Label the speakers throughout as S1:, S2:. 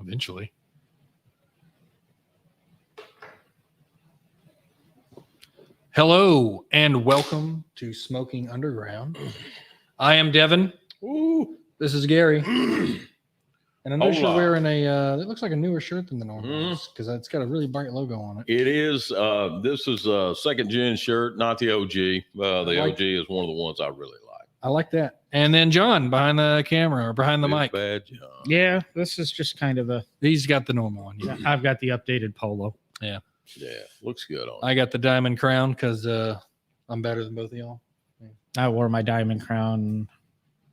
S1: eventually. Hello and welcome to Smoking Underground. I am Devin.
S2: Ooh.
S1: This is Gary. And I know you're wearing it looks like a newer shirt than the normal because it's got a really bright logo on it.
S2: It is. This is a second gen shirt, not the OG. The OG is one of the ones I really like.
S1: I like that. And then John behind the camera or behind the mic.
S2: Bad John.
S3: Yeah, this is just kind of
S1: He's got the normal one.
S3: Yeah. I've got the updated polo.
S1: Yeah.
S2: Yeah, looks good on.
S1: I got the diamond crown because I'm better than both of y'all.
S3: Yeah. I wore my diamond crown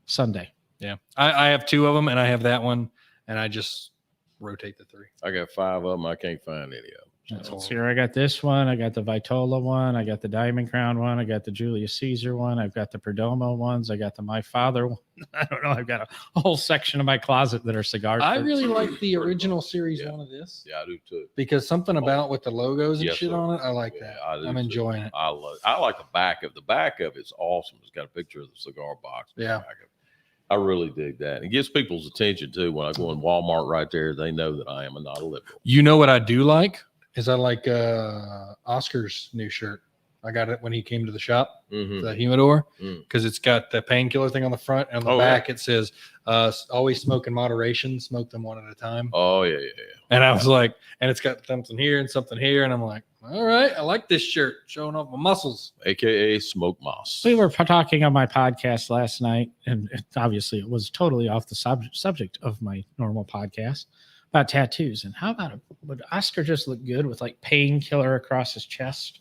S3: Sunday.
S1: Yeah, I have two of them, and I have that one, and I just rotate the three.
S2: I got 5 of them. I can't find any of them.
S3: So here I got this one. I got the Vitola one. I got the Diamond Crown one. I got the Julius Caesar one. I've got the Perdomo ones. I got the My Father one. I don't know. I've got a whole section of my closet that are cigars.
S1: I really like the original series one of this.
S2: Yeah, I do too.
S1: Because something about with the logos and shit on it, I like that. I'm enjoying it.
S2: I like the back of it's awesome. It's got a picture of the cigar box.
S1: Yeah.
S2: I really dig that. It gets people's attention too. When I go in Walmart right there, they know that I am not a liberal.
S1: You know what I do like? Is I like Oscar's new shirt. I got it when he came to the shop, the humidor, because it's got the painkiller thing on the front, and on the back it says, always smoke in moderation, smoke them one at a time.
S2: Oh, yeah.
S1: And I was like, and it's got something here and something here, and I'm like, all right, I like this shirt, showing off my muscles.
S2: AKA Smoke Moss.
S3: We were talking on my podcast last night, and obviously it was totally off the subject of my normal podcast, about tattoos. And how about would Oscar just look good with like painkiller across his chest?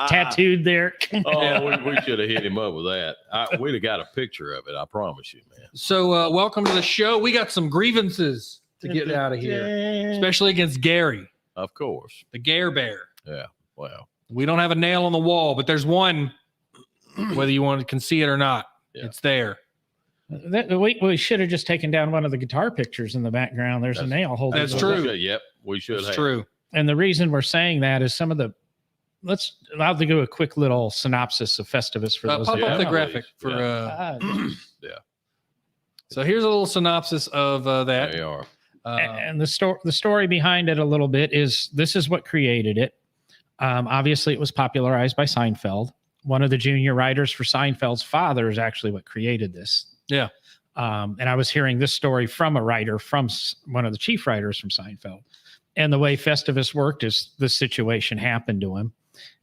S3: Tattooed there.
S2: We should have hit him up with that. We'd have got a picture of it. I promise you, man.
S1: So welcome to the show. We got some grievances to get out of here, especially against Gary.
S2: Of course.
S1: The Gare Bear.
S2: Yeah. Well,
S1: we don't have a nail on the wall, but there's one, whether you can see it or not. Yeah. It's there.
S3: We should have just taken down one of the guitar pictures in the background. There's a nail holding.
S1: That's true.
S2: Yep. We should have.
S1: That's true.
S3: And the reason we're saying that is I'll do a quick little synopsis of Festivus for those.
S1: Pop up the graphic for
S2: yeah.
S1: So here's a little synopsis of that.
S2: There you are.
S3: And the story behind it a little bit is this is what created it. Obviously, it was popularized by Seinfeld. One of the junior writers for Seinfeld's father is actually what created this.
S1: Yeah.
S3: And I was hearing this story from a writer, from one of the chief writers from Seinfeld. And the way Festivus worked is the situation happened to him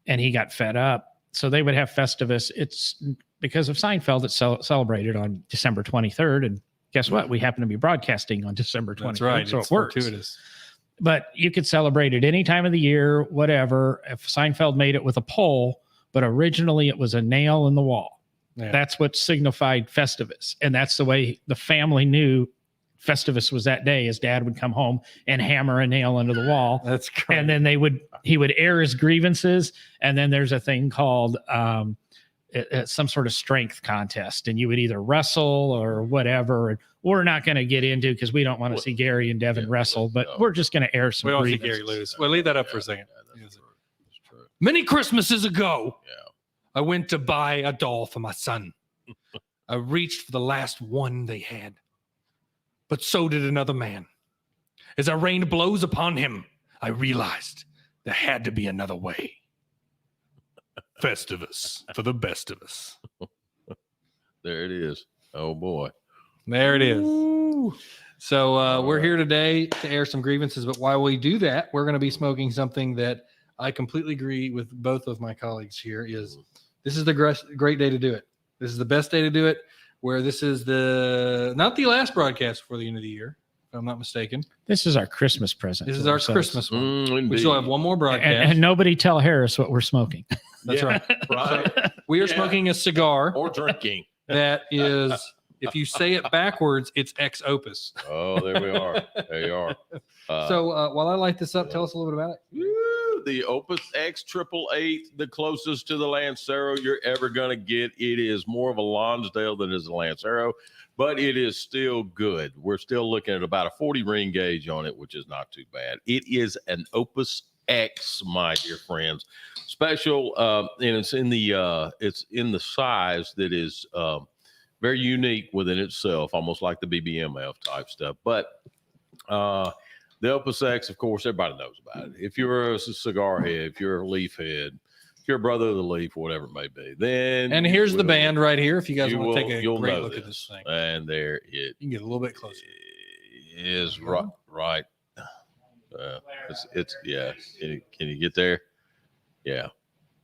S3: and he got fed up. So they would have Festivus. It's because of Seinfeld, it's celebrated on December 23rd. And guess what? We happen to be broadcasting on December 23rd.
S1: That's right.
S3: So
S1: it's
S3: it works.
S1: Fortuitous.
S3: But you could celebrate it any time of the year, whatever. If Seinfeld made it with a pole, but originally it was a nail in the wall. Yeah. That's what signified Festivus. And that's the way the family knew Festivus was that day. His dad would come home and hammer a nail into the wall.
S1: That's great.
S3: And then he would air his grievances. And then there's a thing called some sort of strength contest. And you would either wrestle or whatever. We're not going to get into because we don't want to see Gary and Devin wrestle, but we're just going to air some grievances.
S1: We don't see Gary lose. Well, leave that up for a second. That's true. Many Christmases ago, I went to buy a doll for my son. I reached for the last one they had. But so did another man. As I rained blows upon him, I realized there had to be another way. Festivus for the best of us.
S2: There it is. Oh, boy.
S1: There it is. Ooh. So we're here today to air some grievances. But while we do that, we're going to be smoking something that I completely agree with both of my colleagues here is this is the great day to do it. This is the best day to do it. Where this is not the last broadcast before the end of the year, if I'm not mistaken.
S3: This is our Christmas present.
S1: This is our Christmas one. We still have one more broadcast.
S3: And nobody tell Harris what we're smoking.
S1: That's right. Right. We are smoking a cigar.
S2: Or drinking.
S1: That is, if you say it backwards, it's ex opus.
S2: Oh, there we are. There you are.
S1: So while I light this up, tell us a little bit about it.
S2: The Opus X 888, the closest to the Lancero you're ever going to get. It is more of a Lonsdale than it is a Lancero, but it is still good. We're still looking at about a 40 ring gauge on it, which is not too bad. It is an Opus X, my dear friends. Special, and it's in the size that is very unique within itself, almost like the BBMF type stuff. But the Opus X, of course, everybody knows about it. If you're a cigar head, if you're a leaf head, if you're a brother of the leaf, whatever it may be, then
S1: And here's the band right here. If you guys
S2: you
S1: want to
S2: will-
S1: take a
S2: you'll
S1: great
S2: know
S1: look at this thing,
S2: And there it
S1: you can get a little bit closer.
S2: is. Right. It's yeah. Can you get there? Yeah.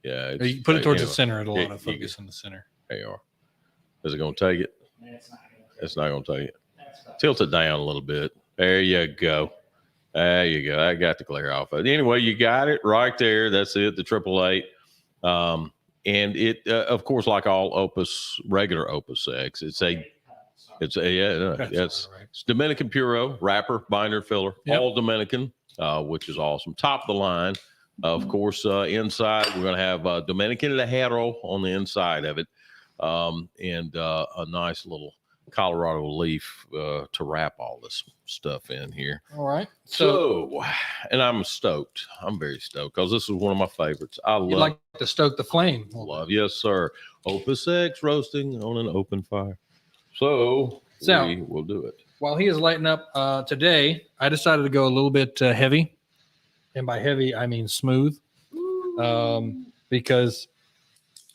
S1: Or you can put it towards the
S2: anyway,
S1: center. It'll
S2: you
S1: autofocus in the center.
S2: There you are. Is it going to take it? It's not going to take it. Tilt it down a little bit. There you go. There you go. I got the glare off of it. Anyway, you got it right there. That's it. The 888. And it, of course, like all regular Opus X, it's Dominican Puro, wrapper, binder, filler, all Dominican, which is awesome. Top of the line. Of course, inside, we're going to have Dominican Lajero on the inside of it, and a nice little Colorado leaf to wrap all this stuff in here.
S1: All right.
S2: So, and I'm stoked. I'm very stoked because this is one of my favorites. I love.
S1: You'd like to stoke the flame.
S2: Yes, sir. Opus X roasting on an open fire. So we will do it.
S1: While he is lighting up today, I decided to go a little bit heavy. And by heavy, I mean smooth. Because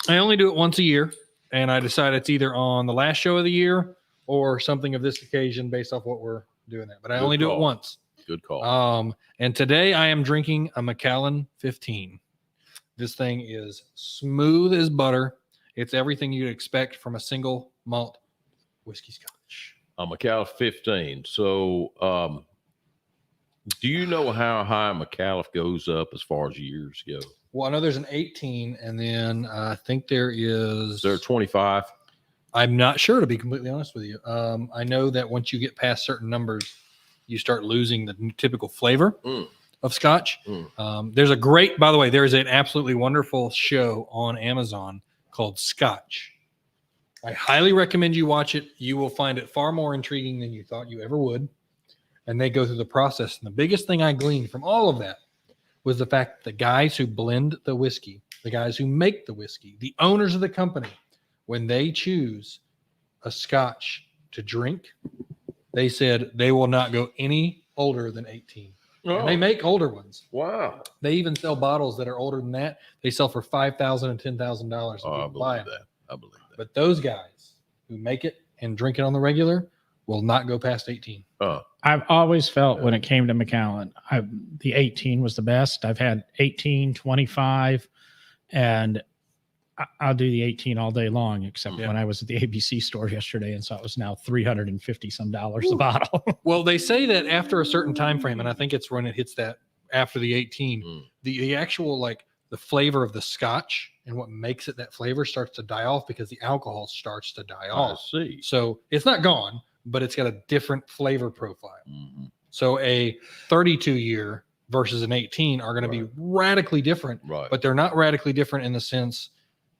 S1: I only do it once a year. And I decided it's either on the last show of the year or something of this occasion based off what we're doing that. But I only do it once.
S2: Good call.
S1: And today I am drinking a Macallan 15. This thing is smooth as butter. It's everything you'd expect from a single malt whiskey scotch.
S2: A Macallan 15. So, do you know how high Macallan goes up as far as years go?
S1: Well, I know there's an 18, and then I think
S2: Is there 25?
S1: I'm not sure, to be completely honest with you. I know that once you get past certain numbers, you start losing the typical flavor of scotch. There's a great, by the way, there's an absolutely wonderful show on Amazon called Scotch. I highly recommend you watch it. You will find it far more intriguing than you thought you ever would. And they go through the process. And the biggest thing I gleaned from all of that was the fact that the guys who blend the whiskey, the guys who make the whiskey, the owners of the company, when they choose a scotch to drink, they said they will not go any older than 18.
S2: Oh.
S1: And they make older ones.
S2: Wow.
S1: They even sell bottles that are older than that. They sell for $5,000 and $10,000.
S2: I believe that. I believe that.
S1: But those guys who make it and drink it on the regular will not go past 18.
S3: I've always felt when it came to Macallan, the 18 was the best. I've had 18, 25, and I'll do the 18 all day long, except when I was at the ABC store yesterday and saw it was now $350 some a bottle.
S1: Well, they say that after a certain time frame, and I think it's when it hits that after the 18, the actual like the flavor of the scotch and what makes it that flavor starts to die off because the alcohol starts to die off.
S2: I see.
S1: So it's not gone, but it's got a different flavor profile. So a 32 year versus an 18 are going to be radically different, but they're not radically different in the sense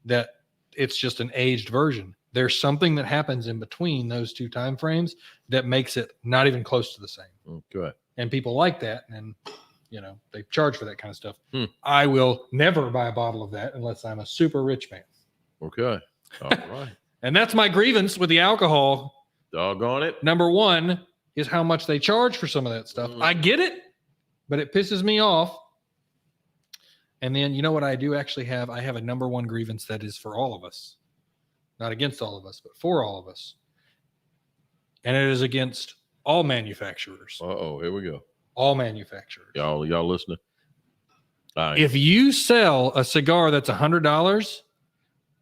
S1: that it's just an aged version. There's something that happens in between those two time frames that makes it not even close to the same.
S2: Okay.
S1: And people like that, and you know they charge for that kind of stuff. I will never buy a bottle of that unless I'm a super rich man.
S2: Okay. All right.
S1: And that's my grievance with the alcohol.
S2: Doggone it.
S1: Number one is how much they charge for some of that stuff. I get it, but it pisses me off. And then, you know what I do actually have? I have a number one grievance that is for all of us. Not against all of us, but for all of us. And it is against all manufacturers.
S2: Uh-oh, here we go.
S1: All manufacturers.
S2: Y'all listening?
S1: If you sell a cigar that's $100,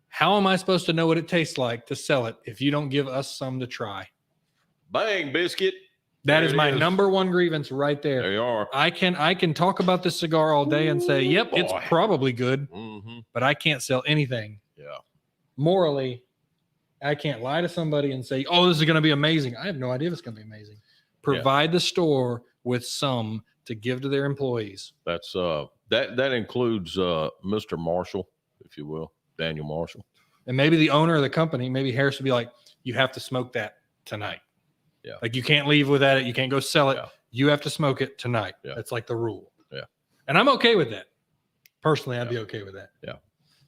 S1: how am I supposed to know what it tastes like to sell it if you don't give us some to try?
S2: Bang, biscuit.
S1: That is my number one grievance right there.
S2: There you are.
S1: I can talk about this cigar all day and say, yep, it's probably good, but I can't sell anything.
S2: Yeah.
S1: Morally, I can't lie to somebody and say, oh, this is going to be amazing. I have no idea if it's going to be amazing. Provide the store with some to give to their employees.
S2: That's that includes Mr. Marshall, if you will, Daniel Marshall.
S1: And maybe the owner of the company, maybe Harris would be like, you have to smoke that tonight.
S2: Yeah.
S1: Like you can't leave without it. You can't go sell it.
S2: Yeah.
S1: You have to smoke it tonight.
S2: Yeah.
S1: That's like the rule.
S2: Yeah.
S1: And I'm okay with that. Personally, I'd be okay with that.
S2: Yeah.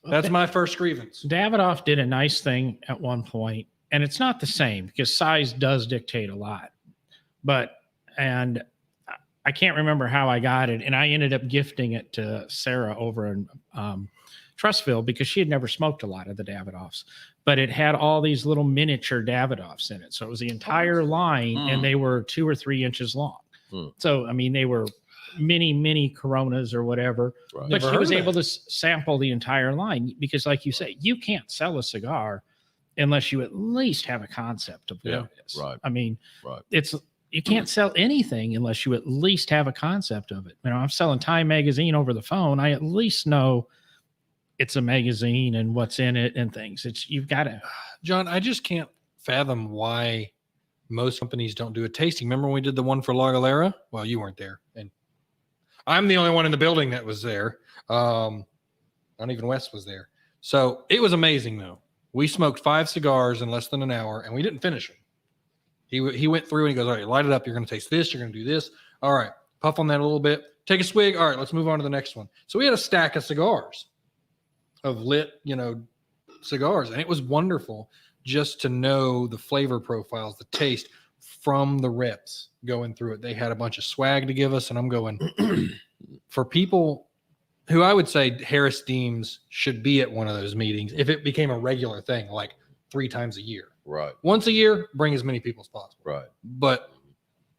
S1: That's my first grievance.
S3: Davidoff did a nice thing at one point, and it's not the same because size does dictate a lot. And I can't remember how I got it, and I ended up gifting it to Sarah over in Trussville because she had never smoked a lot of the Davidoffs, but it had all these little miniature Davidoffs in it. So it was the entire line, and they were 2 or 3 inches long. So, I mean, they were mini Coronas or whatever,
S2: Right.
S3: but
S1: Never
S3: she was
S1: heard of
S3: able to sample the entire line because, like you say, you can't sell a cigar unless you at least have a concept of what
S2: Yeah,
S3: it is.
S2: right.
S3: I mean,
S2: Right.
S3: you can't sell anything unless you at least have a concept of it. You know, I'm selling Time magazine over the phone. I at least know it's a magazine and what's in it and things. You've got to.
S1: John, I just can't fathom why most companies don't do a tasting. Remember when we did the one for La Galera? Well, you weren't there, and I'm the only one in the building that was there. Not even Wes was there. So it was amazing, though. We smoked 5 cigars in less than an hour, and we didn't finish them. He went through and he goes, all right, light it up. You're going to taste this. You're going to do this. All right, puff on that a little bit. Take a swig. All right, let's move on to the next one. So we had a stack of cigars, of lit, cigars, and it was wonderful just to know the flavor profiles, the taste from the reps going through it. They had a bunch of swag to give us, and I'm going for people who I would say Harris deems should be at one of those meetings if it became a regular thing, like 3 times a year.
S2: Right.
S1: Once a year, bring as many people as possible.
S2: Right.
S1: But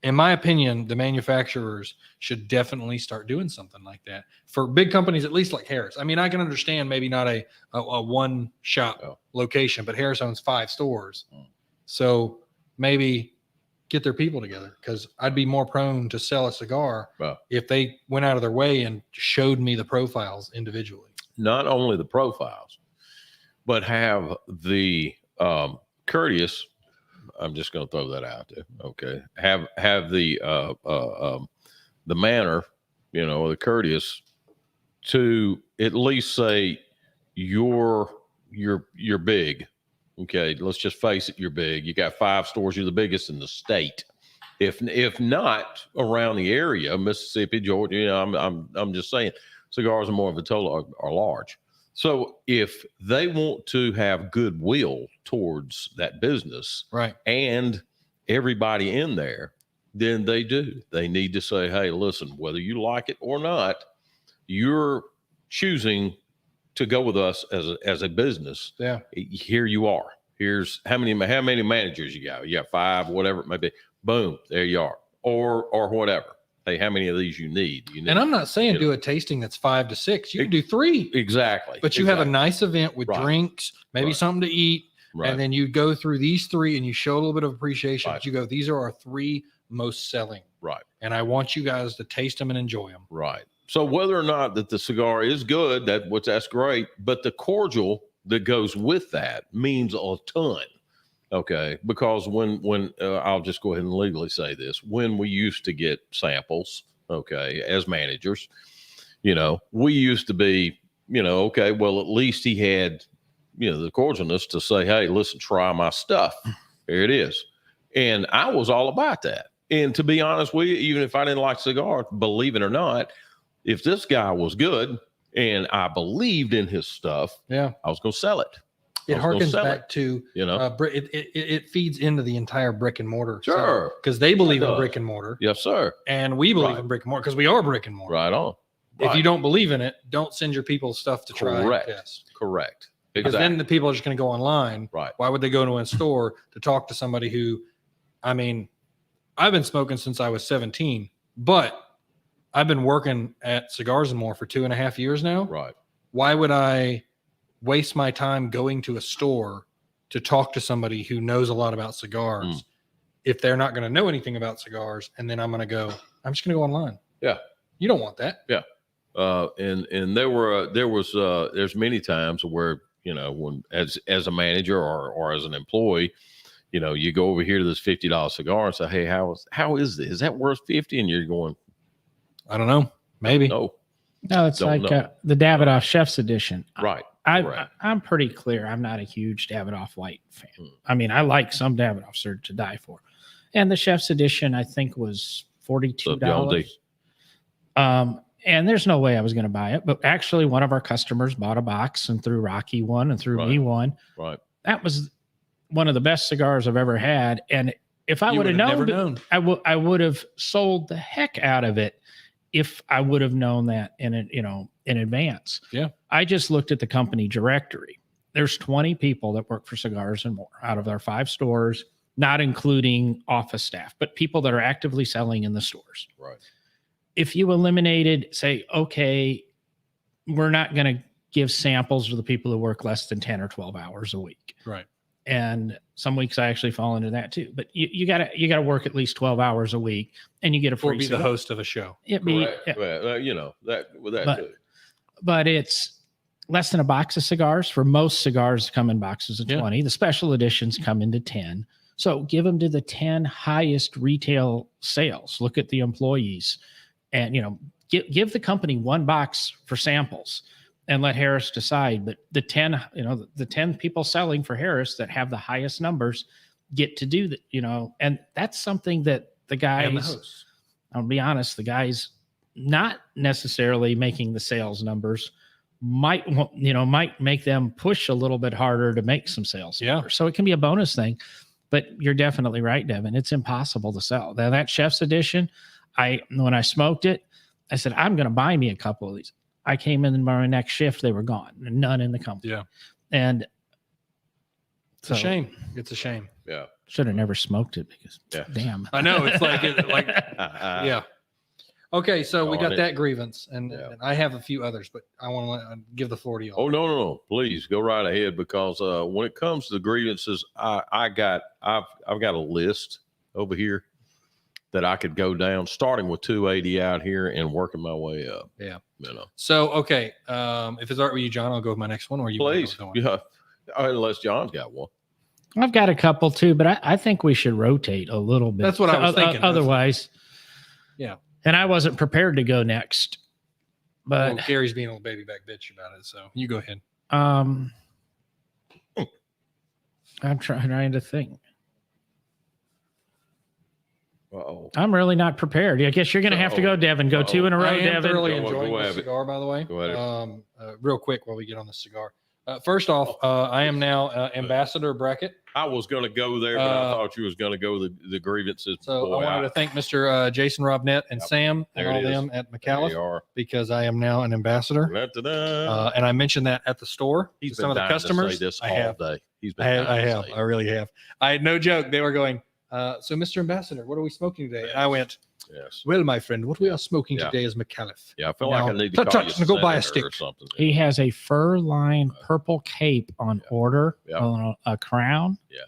S1: in my opinion, the manufacturers should definitely start doing something like that for big companies, at least like Harris. I mean, I can understand maybe not a one shop location, but Harris owns 5 stores. So maybe get their people together, because I'd be more prone to sell a cigar if they went out of their way and showed me the profiles individually.
S2: Not only the profiles, but have the courteous. I'm just going to throw that out there. Okay. Have the manner, the courteous to at least say you're big. Okay. Let's just face it. You're big. You got 5 stores. You're the biggest in the state. If not around the area, Mississippi, Georgia, I'm just saying cigars and more of Vitola are large. So if they want to have goodwill towards that business,
S1: right,
S2: and everybody in there, then they do. They need to say, hey, listen, whether you like it or not, you're choosing to go with us as a business.
S1: Yeah.
S2: Here you are. Here's how many managers you got. You got 5, whatever it may be. Boom, there you are. Or whatever. Hey, how many of these you need? And
S1: I'm not saying do a tasting that's 5 to 6. You can do 3.
S2: Exactly.
S1: But you have a nice event with drinks, maybe something to eat.
S2: Right.
S1: And then you go through these 3 and you show a little bit of appreciation.
S2: Right.
S1: But you go, these are our 3 most selling.
S2: Right.
S1: And I want you guys to taste them and enjoy them.
S2: Right. So whether or not that the cigar is good, that's great. But the cordial that goes with that means a ton. Okay. Because when I'll just go ahead and legally say this, when we used to get samples, okay, as managers, we used to be, okay, well, at least he had, the cordialness to say, hey, listen, try my stuff. Here it is. And I was all about that. And to be honest with you, even if I didn't like cigars, believe it or not, if this guy was good and I believed in his stuff, I was going to sell it.
S1: It harkens back to, it feeds into the entire brick and mortar.
S2: Sure.
S1: Because they believe in brick and mortar.
S2: Yes, sir.
S1: And we believe in brick and mortar because we are brick and mortar.
S2: Right on.
S1: If you don't believe in it, don't send your people stuff to try and test.
S2: Correct.
S1: Because then the people are just going to go online.
S2: Right.
S1: Why would they go to a store to talk to somebody who, I mean, I've been smoking since I was 17, but I've been working at Cigars and More for 2.5 years now.
S2: Right.
S1: Why would I waste my time going to a store to talk to somebody who knows a lot about cigars if they're not going to know anything about cigars? And then I'm just going to go online.
S2: Yeah.
S1: You don't want that.
S2: Yeah. And there's many times where, when as a manager or as an employee, you go over here to this $50 cigar and say, hey, how is this? Is that worth 50? And you're going,
S1: I don't know. Maybe.
S2: No,
S3: it's like the Davidoff Chef's Edition.
S2: Right.
S3: I'm pretty clear. I'm not a huge Davidoff Light fan. I mean, I like some Davidoffs are to die for. And the Chef's Edition, I think, was $42. And there's no way I was going to buy it. But actually, one of our customers bought a box and threw Rocky one and threw me one.
S2: Right.
S3: That was one of the best cigars I've ever had. And if I
S1: You
S3: would have
S1: never
S3: known,
S1: known.
S3: I would have sold the heck out of it if I would have known that in advance.
S1: Yeah.
S3: I just looked at the company directory. There's 20 people that work for Cigars and More out of our 5 stores, not including office staff, but people that are actively selling in the stores.
S2: Right.
S3: If you eliminated, say, okay, we're not going to give samples to the people who work less than 10 or 12 hours a week.
S1: Right.
S3: And some weeks I actually fall into that too. But you gotta work at least 12 hours a week, and you get a free
S1: Or be
S3: cigar.
S1: the host of a show.
S3: It'd be,
S2: Correct. Well, you know, that
S3: But-
S2: too.
S3: but it's less than a box of cigars. For most cigars come in boxes of 20. The special editions come into 10. So give them to the 10 highest retail sales. Look at the employees, and give the company 1 box for samples and let Harris decide. But the 10, the 10 people selling for Harris that have the highest numbers get to do that, and that's something that the guys,
S1: And the host.
S3: I'll be honest, the guys not necessarily making the sales numbers might make them push a little bit harder to make some sales numbers. So it can be a bonus thing. But you're definitely right, Devin. It's impossible to sell. Now, that Chef's Edition, when I smoked it, I said, I'm going to buy me a couple of these. I came in my next shift, they were gone. None in the company.
S1: Yeah.
S3: And
S1: It's a shame. It's a shame.
S2: Yeah.
S3: Should have never smoked it because,
S2: Yeah.
S3: damn.
S1: I know. It's yeah. Okay, so we
S2: On
S1: got
S2: it.
S1: that grievance, and,
S2: Yeah.
S1: and I have a few others, but I want to give the floor to you.
S2: Oh, no. Please go right ahead, because when it comes to the grievances, I've got a list over here that I could go down, starting with 280 out here and working my way up.
S1: Yeah.
S2: So
S1: okay, if it's all right with you, John, I'll go with my next one, or you wanna
S2: please,
S1: go with
S2: yeah. Unless John's got one.
S3: I've got a couple too, but I think we should rotate a little bit.
S1: That's what I was thinking.
S3: Otherwise,
S1: Yeah.
S3: And I wasn't prepared to go next, but
S1: Well, Gary's being a little baby back bitch about it, so you go ahead.
S3: I'm trying to think.
S2: Uh-oh.
S3: I'm really not prepared. I guess you're going to have to go, Devin. Go 2 in a row,
S1: I am
S3: Devin.
S1: thoroughly
S2: Go
S1: enjoying
S2: have
S1: this
S2: it.
S1: cigar, by the way.
S2: Go ahead.
S1: Real quick while we get on the cigar. First off, I am now Ambassador Brackett.
S2: I was going to go there, but I thought you was going to go the grievances.
S1: So
S2: Boy,
S1: I wanted to thank Mr. Jason Robnett and
S2: Yep.
S1: Sam and
S2: There it
S1: all
S2: is.
S1: them at
S2: They
S1: McAuliffe,
S2: are.
S1: because I am now an ambassador.
S2: Da-da-da.
S1: And I mentioned that at the store.
S2: He's
S1: to some of
S2: been
S1: the
S2: dying to
S1: customers.
S2: say this
S1: I
S2: all
S1: have.
S2: day. He's been
S1: I have.
S2: dying
S1: I
S2: to
S1: have.
S2: say
S1: I really have. I had no joke. They were going, so Mr. Ambassador, what are we smoking today? And I went,
S2: Yes.
S1: well, my friend, what we are smoking
S2: Yeah.
S1: today is McAuliffe.
S2: Yeah, I feel
S1: Now,
S2: like I need to
S1: touch,
S2: call
S1: touch,
S2: you
S1: and go buy a
S2: senator or
S1: stick.
S2: something.
S3: He has a fur-lined purple cape on order
S2: Yeah.
S3: on a crown.
S2: Yeah.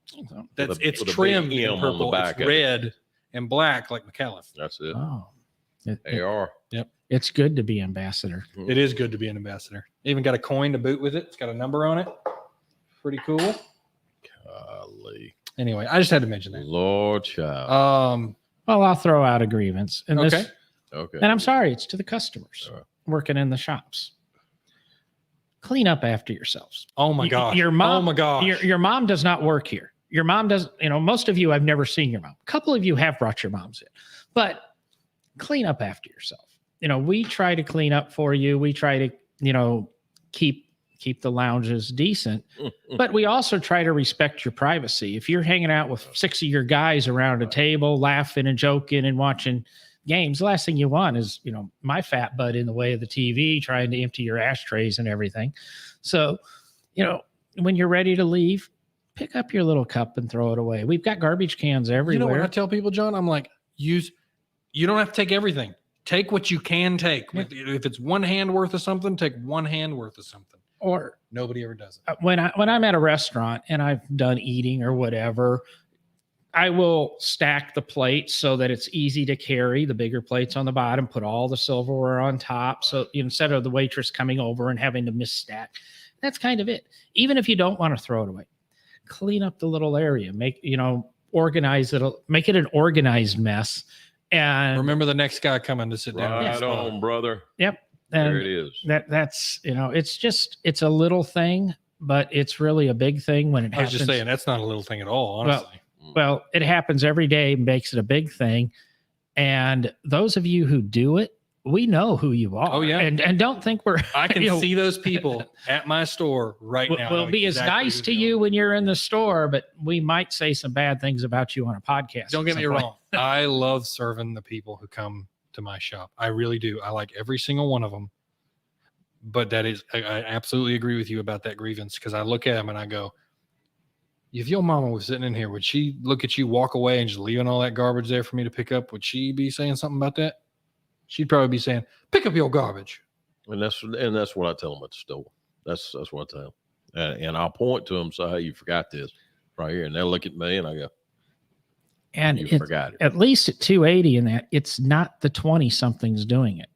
S3: So-
S1: That's
S2: With a
S1: it's
S2: big
S1: trimmed
S2: M
S1: in
S2: on the
S1: purple.
S2: back
S1: It's
S2: of it.
S1: red and black like McAuliffe.
S2: That's it.
S3: oh,
S2: They are.
S3: it's good to be ambassador.
S1: It is good to be an ambassador. Even got a coin to boot with it. It's got a number on it. Pretty cool.
S2: Golly.
S1: Anyway, I just had to mention that.
S2: Lord child.
S3: Well, I'll throw out a grievance. And
S1: Okay.
S2: Okay.
S3: And I'm sorry, it's to the customers
S2: All right.
S3: working in the shops. Clean up after yourselves.
S1: Oh my gosh.
S3: Your mom,
S1: Oh my gosh.
S3: Your mom does not work here. Your mom does, most of you, I've never seen your mom. A couple of you have brought your moms in, but clean up after yourself. We try to clean up for you. We try to, keep the lounges decent, but we also try to respect your privacy. If you're hanging out with 6 of your guys around a table, laughing and joking and watching games, the last thing you want is, my fat butt in the way of the TV, trying to empty your ashtrays and everything. So, when you're ready to leave, pick up your little cup and throw it away. We've got garbage cans everywhere.
S1: You know what I tell people, John? I'm like, you don't have to take everything. Take what you can take.
S3: Yeah.
S1: If it's one hand worth of something, take one hand worth of something.
S3: Or
S1: Nobody ever does it.
S3: when I'm at a restaurant and I've done eating or whatever, I will stack the plates so that it's easy to carry, the bigger plates on the bottom, put all the silverware on top. So instead of the waitress coming over and having to misstack, that's kind of it. Even if you don't want to throw it away, clean up the little area, organize it, make it an organized mess. And
S1: Remember the next guy coming to sit down.
S2: Right on, brother.
S3: Yep.
S2: There it is.
S3: That's, it's a little thing, but it's really a big thing when it
S1: I was
S3: happens.
S1: just saying, that's not a little thing at all, honestly.
S3: Well, it happens every day, makes it a big thing. And those of you who do it, we know who you are.
S1: Oh, yeah.
S3: And don't think we're,
S1: I can
S3: you know,
S1: see those people at my store right now.
S3: we'll be
S1: exactly
S3: as nice
S1: who
S3: to
S1: they
S3: you
S1: are.
S3: when you're in the store, but we might say some bad things about you on a podcast.
S1: Don't
S3: at
S1: get
S3: some
S1: me
S3: point.
S1: wrong. I love serving the people who come to my shop. I really do. I like every single one of them. But that is, I absolutely agree with you about that grievance, because I look at them and I go, if your mama was sitting in here, would she look at you, walk away, and just leaving all that garbage there for me to pick up? Would she be saying something about that? She'd probably be saying, pick up your garbage.
S2: And that's what I tell them at the store. That's what I tell them. And I'll point to them and say, hey, you forgot this right here. And they'll look at me and I go,
S3: And
S2: you
S3: it,
S2: forgot it.
S3: at least at 280 in that, it's not the 20 somethings doing it.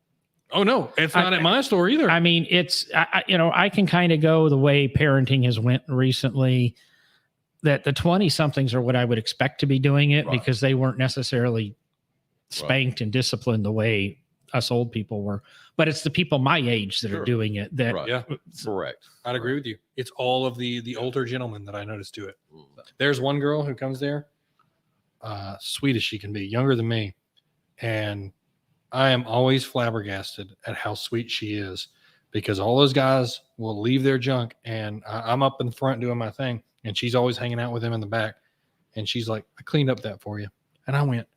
S1: Oh, no, it's not at my store either.
S3: I mean, it's, I can kind of go the way parenting has went recently, that the 20 somethings are what I would expect to be doing it,
S2: Right.
S3: because they weren't necessarily spanked and disciplined the way us old people were. But it's the people my age that
S2: Sure.
S3: are doing it that
S2: Right.
S1: Yeah,
S2: Correct.
S1: I'd agree with you. It's all of the older gentlemen that I noticed do it.
S2: Mm.
S1: There's one girl who comes there, sweet as she can be, younger than me. And I am always flabbergasted at how sweet she is, because all those guys will leave their junk and I'm up in front doing my thing, and she's always hanging out with them in the back. And she's like, I cleaned up that for you. And I went,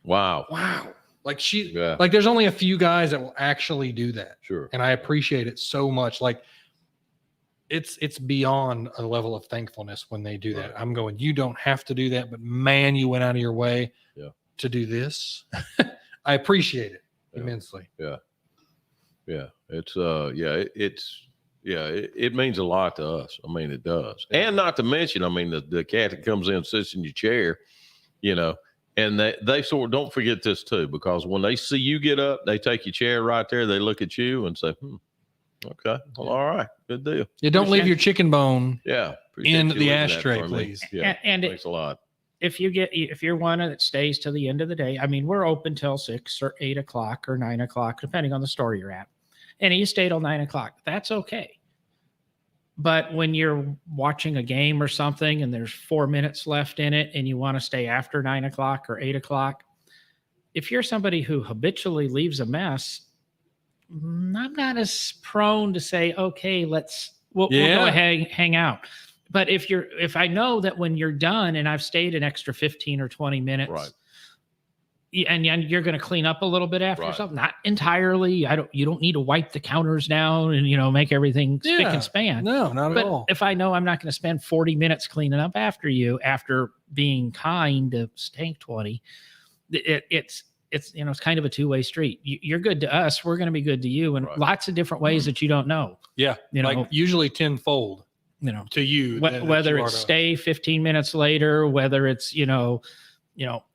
S2: Wow.
S1: wow. Like
S2: Yeah.
S1: like there's only a few guys that will actually do that.
S2: Sure.
S1: And I appreciate it so much. Like it's beyond a level of thankfulness when they do that.
S2: Right.
S1: I'm going, you don't have to do that, but man, you went out of your way
S2: Yeah.
S1: to do this. I appreciate it
S2: Yeah.
S1: immensely.
S2: Yeah. It's it means a lot to us. I mean, it does. And not to mention, I mean, the cat that comes in and sits in your chair, you know, and they sort of don't forget this too, because when they see you get up, they take your chair right there, they look at you and say, okay, well, all right, good deal.
S1: You don't leave your chicken bone
S2: Yeah.
S1: in
S2: appreciate you
S1: the
S2: leaving that
S1: ashtray,
S2: for me.
S1: please.
S2: Yeah.
S3: And
S2: Thanks a lot.
S3: if you're one that stays till the end of the day, I mean, we're open till 6 or 8 o'clock or 9 o'clock, depending on the store you're at. And you stay till 9 o'clock. That's okay. But when you're watching a game or something and there's 4 minutes left in it and you want to stay after 9 o'clock or 8 o'clock, if you're somebody who habitually leaves a mess, I'm not as prone to say, okay, we'll go ahead, hang out. But if I know that when you're done and I've stayed an extra 15 or 20 minutes,
S2: Right.
S3: and you're going to clean up a little bit after
S2: Right.
S3: yourself, not entirely. You don't need to wipe the counters down and, make everything spick and span.
S1: No, not
S3: But
S1: at all.
S3: if I know I'm not going to spend 40 minutes cleaning up after you, after being kind to staying 20, it's kind of a two-way street. You're good to us. We're going to be good to you in
S2: Right.
S3: lots of different ways that you don't know.
S1: Yeah. Like usually tenfold to you.
S3: Whether it's stay 15 minutes later, whether it's,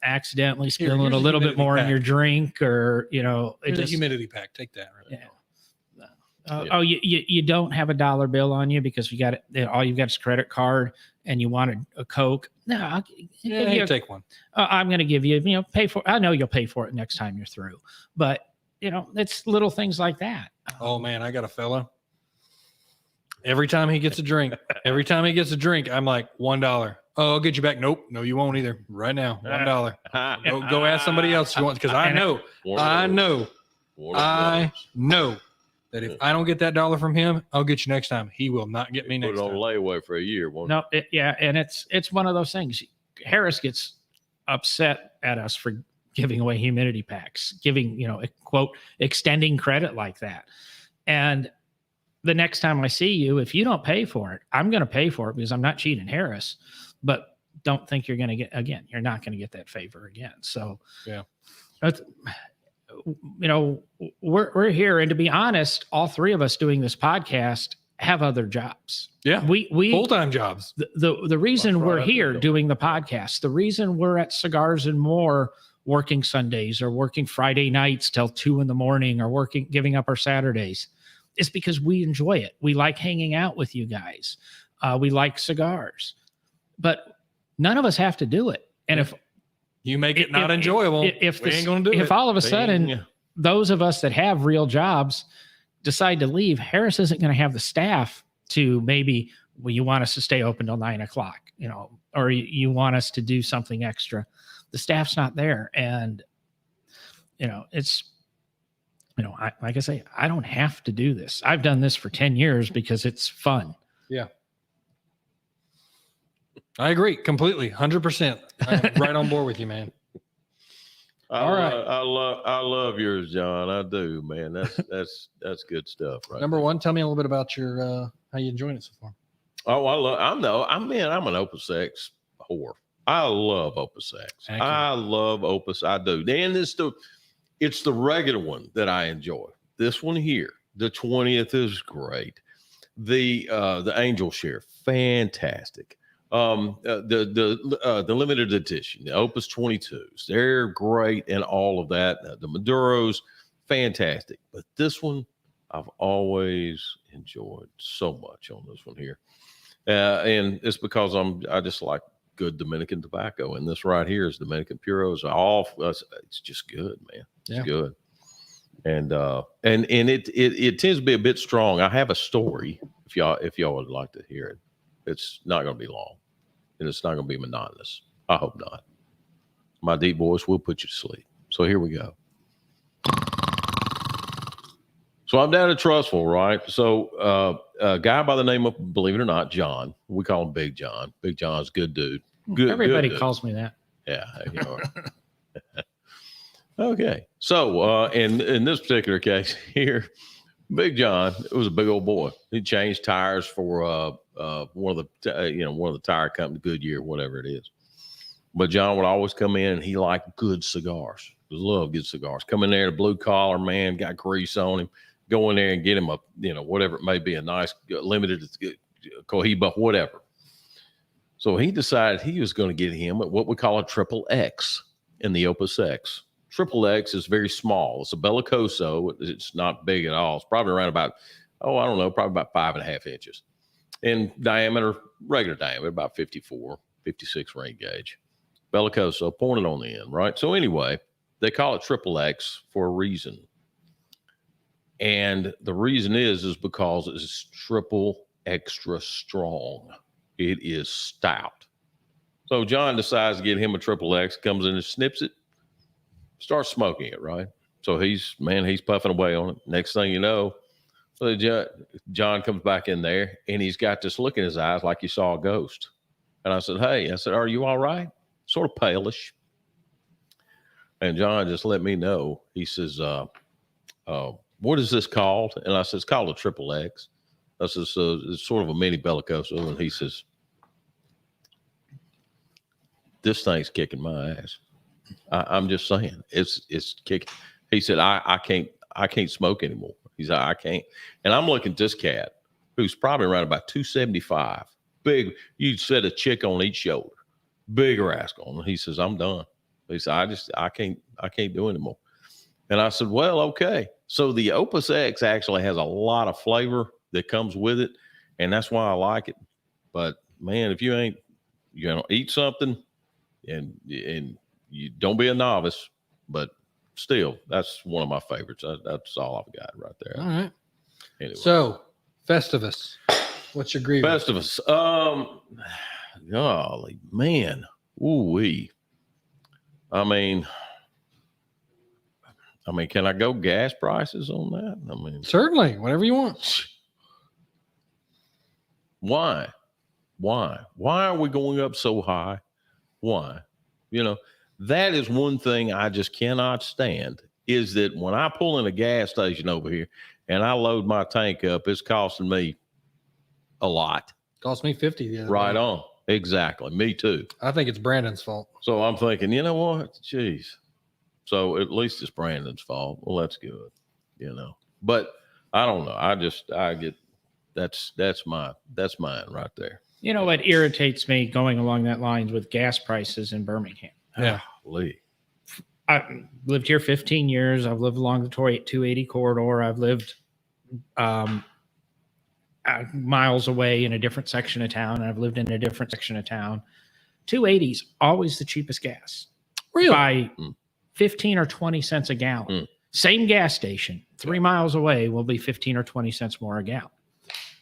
S3: accidentally spilling
S1: here's
S3: a
S1: a
S3: little bit
S1: humidity
S3: more in
S1: pack.
S3: your drink, or,
S1: It's a humidity pack. Take that. Right
S3: Yeah.
S1: now.
S3: Oh, you don't have a dollar bill on you because you got it. All you've got is credit card, and you wanted a Coke. No, I'll give you
S1: Take one.
S3: I'm going to give you, pay for. I know you'll pay for it next time you're through, but it's little things like that.
S1: Oh man, I got a fella. Every time he gets a drink, I'm like $1. Oh, I'll get you back. Nope, no, you won't either. Right now, $1. Go ask somebody else you want, because I know that if I don't get that dollar from him, I'll get you next time. He will not get me
S2: Put
S1: next
S2: it on
S1: time.
S2: layaway for a year. Won't
S3: No, and it's one of those things. Harris gets upset at us for giving away humidity packs, giving quote extending credit like that. And the next time I see you, if you don't pay for it, I'm going to pay for it, because I'm not cheating Harris. But don't think you're going to get, again, you're not going to get that favor again. So
S1: yeah,
S3: we're here, and to be honest, all three of us doing this podcast have other jobs.
S1: Yeah,
S3: we
S1: full-time jobs.
S3: The reason
S2: That's
S3: we're
S2: right.
S3: here doing the podcast, the reason we're at Cigars and More working Sundays or working Friday nights till 2 a.m. or giving up our Saturdays, is because we enjoy it. We like hanging out with you guys. We like cigars, but none of us have to do it. And if
S1: You make it not enjoyable, we ain't going to do it.
S3: if all of a sudden those of us that have real jobs decide to leave, Harris isn't going to have the staff to maybe, well, you want us to stay open till 9 o'clock, or you want us to do something extra. The staff's not there. And, you know, like I say, I don't have to do this. I've done this for 10 years because it's fun.
S1: Yeah. I agree completely. 100%. I'm right on board with you, man. All right.
S2: I love yours, John. I do, man. That's good stuff, right?
S1: Number one, tell me a little bit about your how you enjoying it so far.
S2: Oh, I'm an Opus X whore. I love Opus X.
S1: Accurate.
S2: I love Opus. I do. And it's the regular one that I enjoy. This one here, the 20th is great. The Angel Share, fantastic. The limited edition, the Opus 22s, they're great and all of that. The Maduros, fantastic. But this one, I've always enjoyed so much on this one here. And it's because I just like good Dominican tobacco. And this right here is Dominican Puros. It's just good, man. It's good. And it tends to be a bit strong. I have a story if y'all would like to hear it. It's not going to be long. And it's not going to be monotonous. I hope not. My deep voice will put you to sleep. So here we go. So I'm down at Trussville, right? So a guy by the name of, believe it or not, John. We call him Big John. Big John's a good dude.
S3: Everybody
S2: good dude.
S3: calls me that.
S2: Yeah. You are. Okay. So in this particular case here, Big John, it was a big old boy. He changed tires for one of the tire company, Goodyear, whatever it is. But John would always come in and he liked good cigars. He loved good cigars. Come in there, the blue collar man, got grease on him. Go in there and get him whatever it may be, a nice limited Cohiba, whatever. So he decided he was going to get him what we call a triple X in the Opus X. Triple X is very small. It's a Bellicoso. It's not big at all. It's probably around about, probably about 5.5 inches in diameter, regular diameter, about 54, 56 ring gauge. Bellicoso, pointed on the end, right? So anyway, they call it Triple X for a reason. And the reason is because it's triple extra strong. It is stout. So John decides to get him a Triple X, comes in and snips it, starts smoking it, right? So he's puffing away on it. Next thing you know, John comes back in there and he's got this look in his eyes like he saw a ghost. And I said, are you all right? Sort of palish. And John just let me know. He says, what is this called? And I said, it's called a Triple X. I said, so it's sort of a mini Bellicoso. And he says, this thing's kicking my ass. I'm just saying, it's kicking. He said, I can't smoke anymore. He said, I can't. And I'm looking at this cat who's probably around about 275. Big, you'd set a chick on each shoulder. Big rascal. And he says, I'm done. He said, I can't do anymore. And I said, well, okay. So the Opus X actually has a lot of flavor that comes with it. And that's why I like it. But man, if you ain't, eat something and you don't be a novice, but still, that's one of my favorites. That's all I've got right there.
S1: All right.
S2: Anyway.
S1: So Festivus, what's your grievance?
S2: Festivus. Golly, man. Ooh-wee. I mean, can I go gas prices on that?
S1: Certainly, whatever you want.
S2: Why? Why are we going up so high? Why? That is one thing I just cannot stand, is that when I pull in a gas station over here and I load my tank up, it's costing me a lot.
S1: Cost me $50 the other
S2: Right
S1: day.
S2: on. Exactly. Me too.
S1: I think it's Brandon's fault.
S2: So I'm thinking, you know what? Jeez. So at least it's Brandon's fault. Well, that's good, But I don't know. That's mine right there.
S3: You know what irritates me going along that lines with gas prices in Birmingham?
S1: Yeah.
S2: Lee.
S3: I lived here 15 years. I've lived along the 280 corridor. I've lived miles away in a different section of town. I've lived in a different section of town. 280's always the cheapest gas.
S1: Really?
S3: By 15 or 20 cents a gallon. Same gas station, 3 miles away will be 15 or 20 cents more a gallon.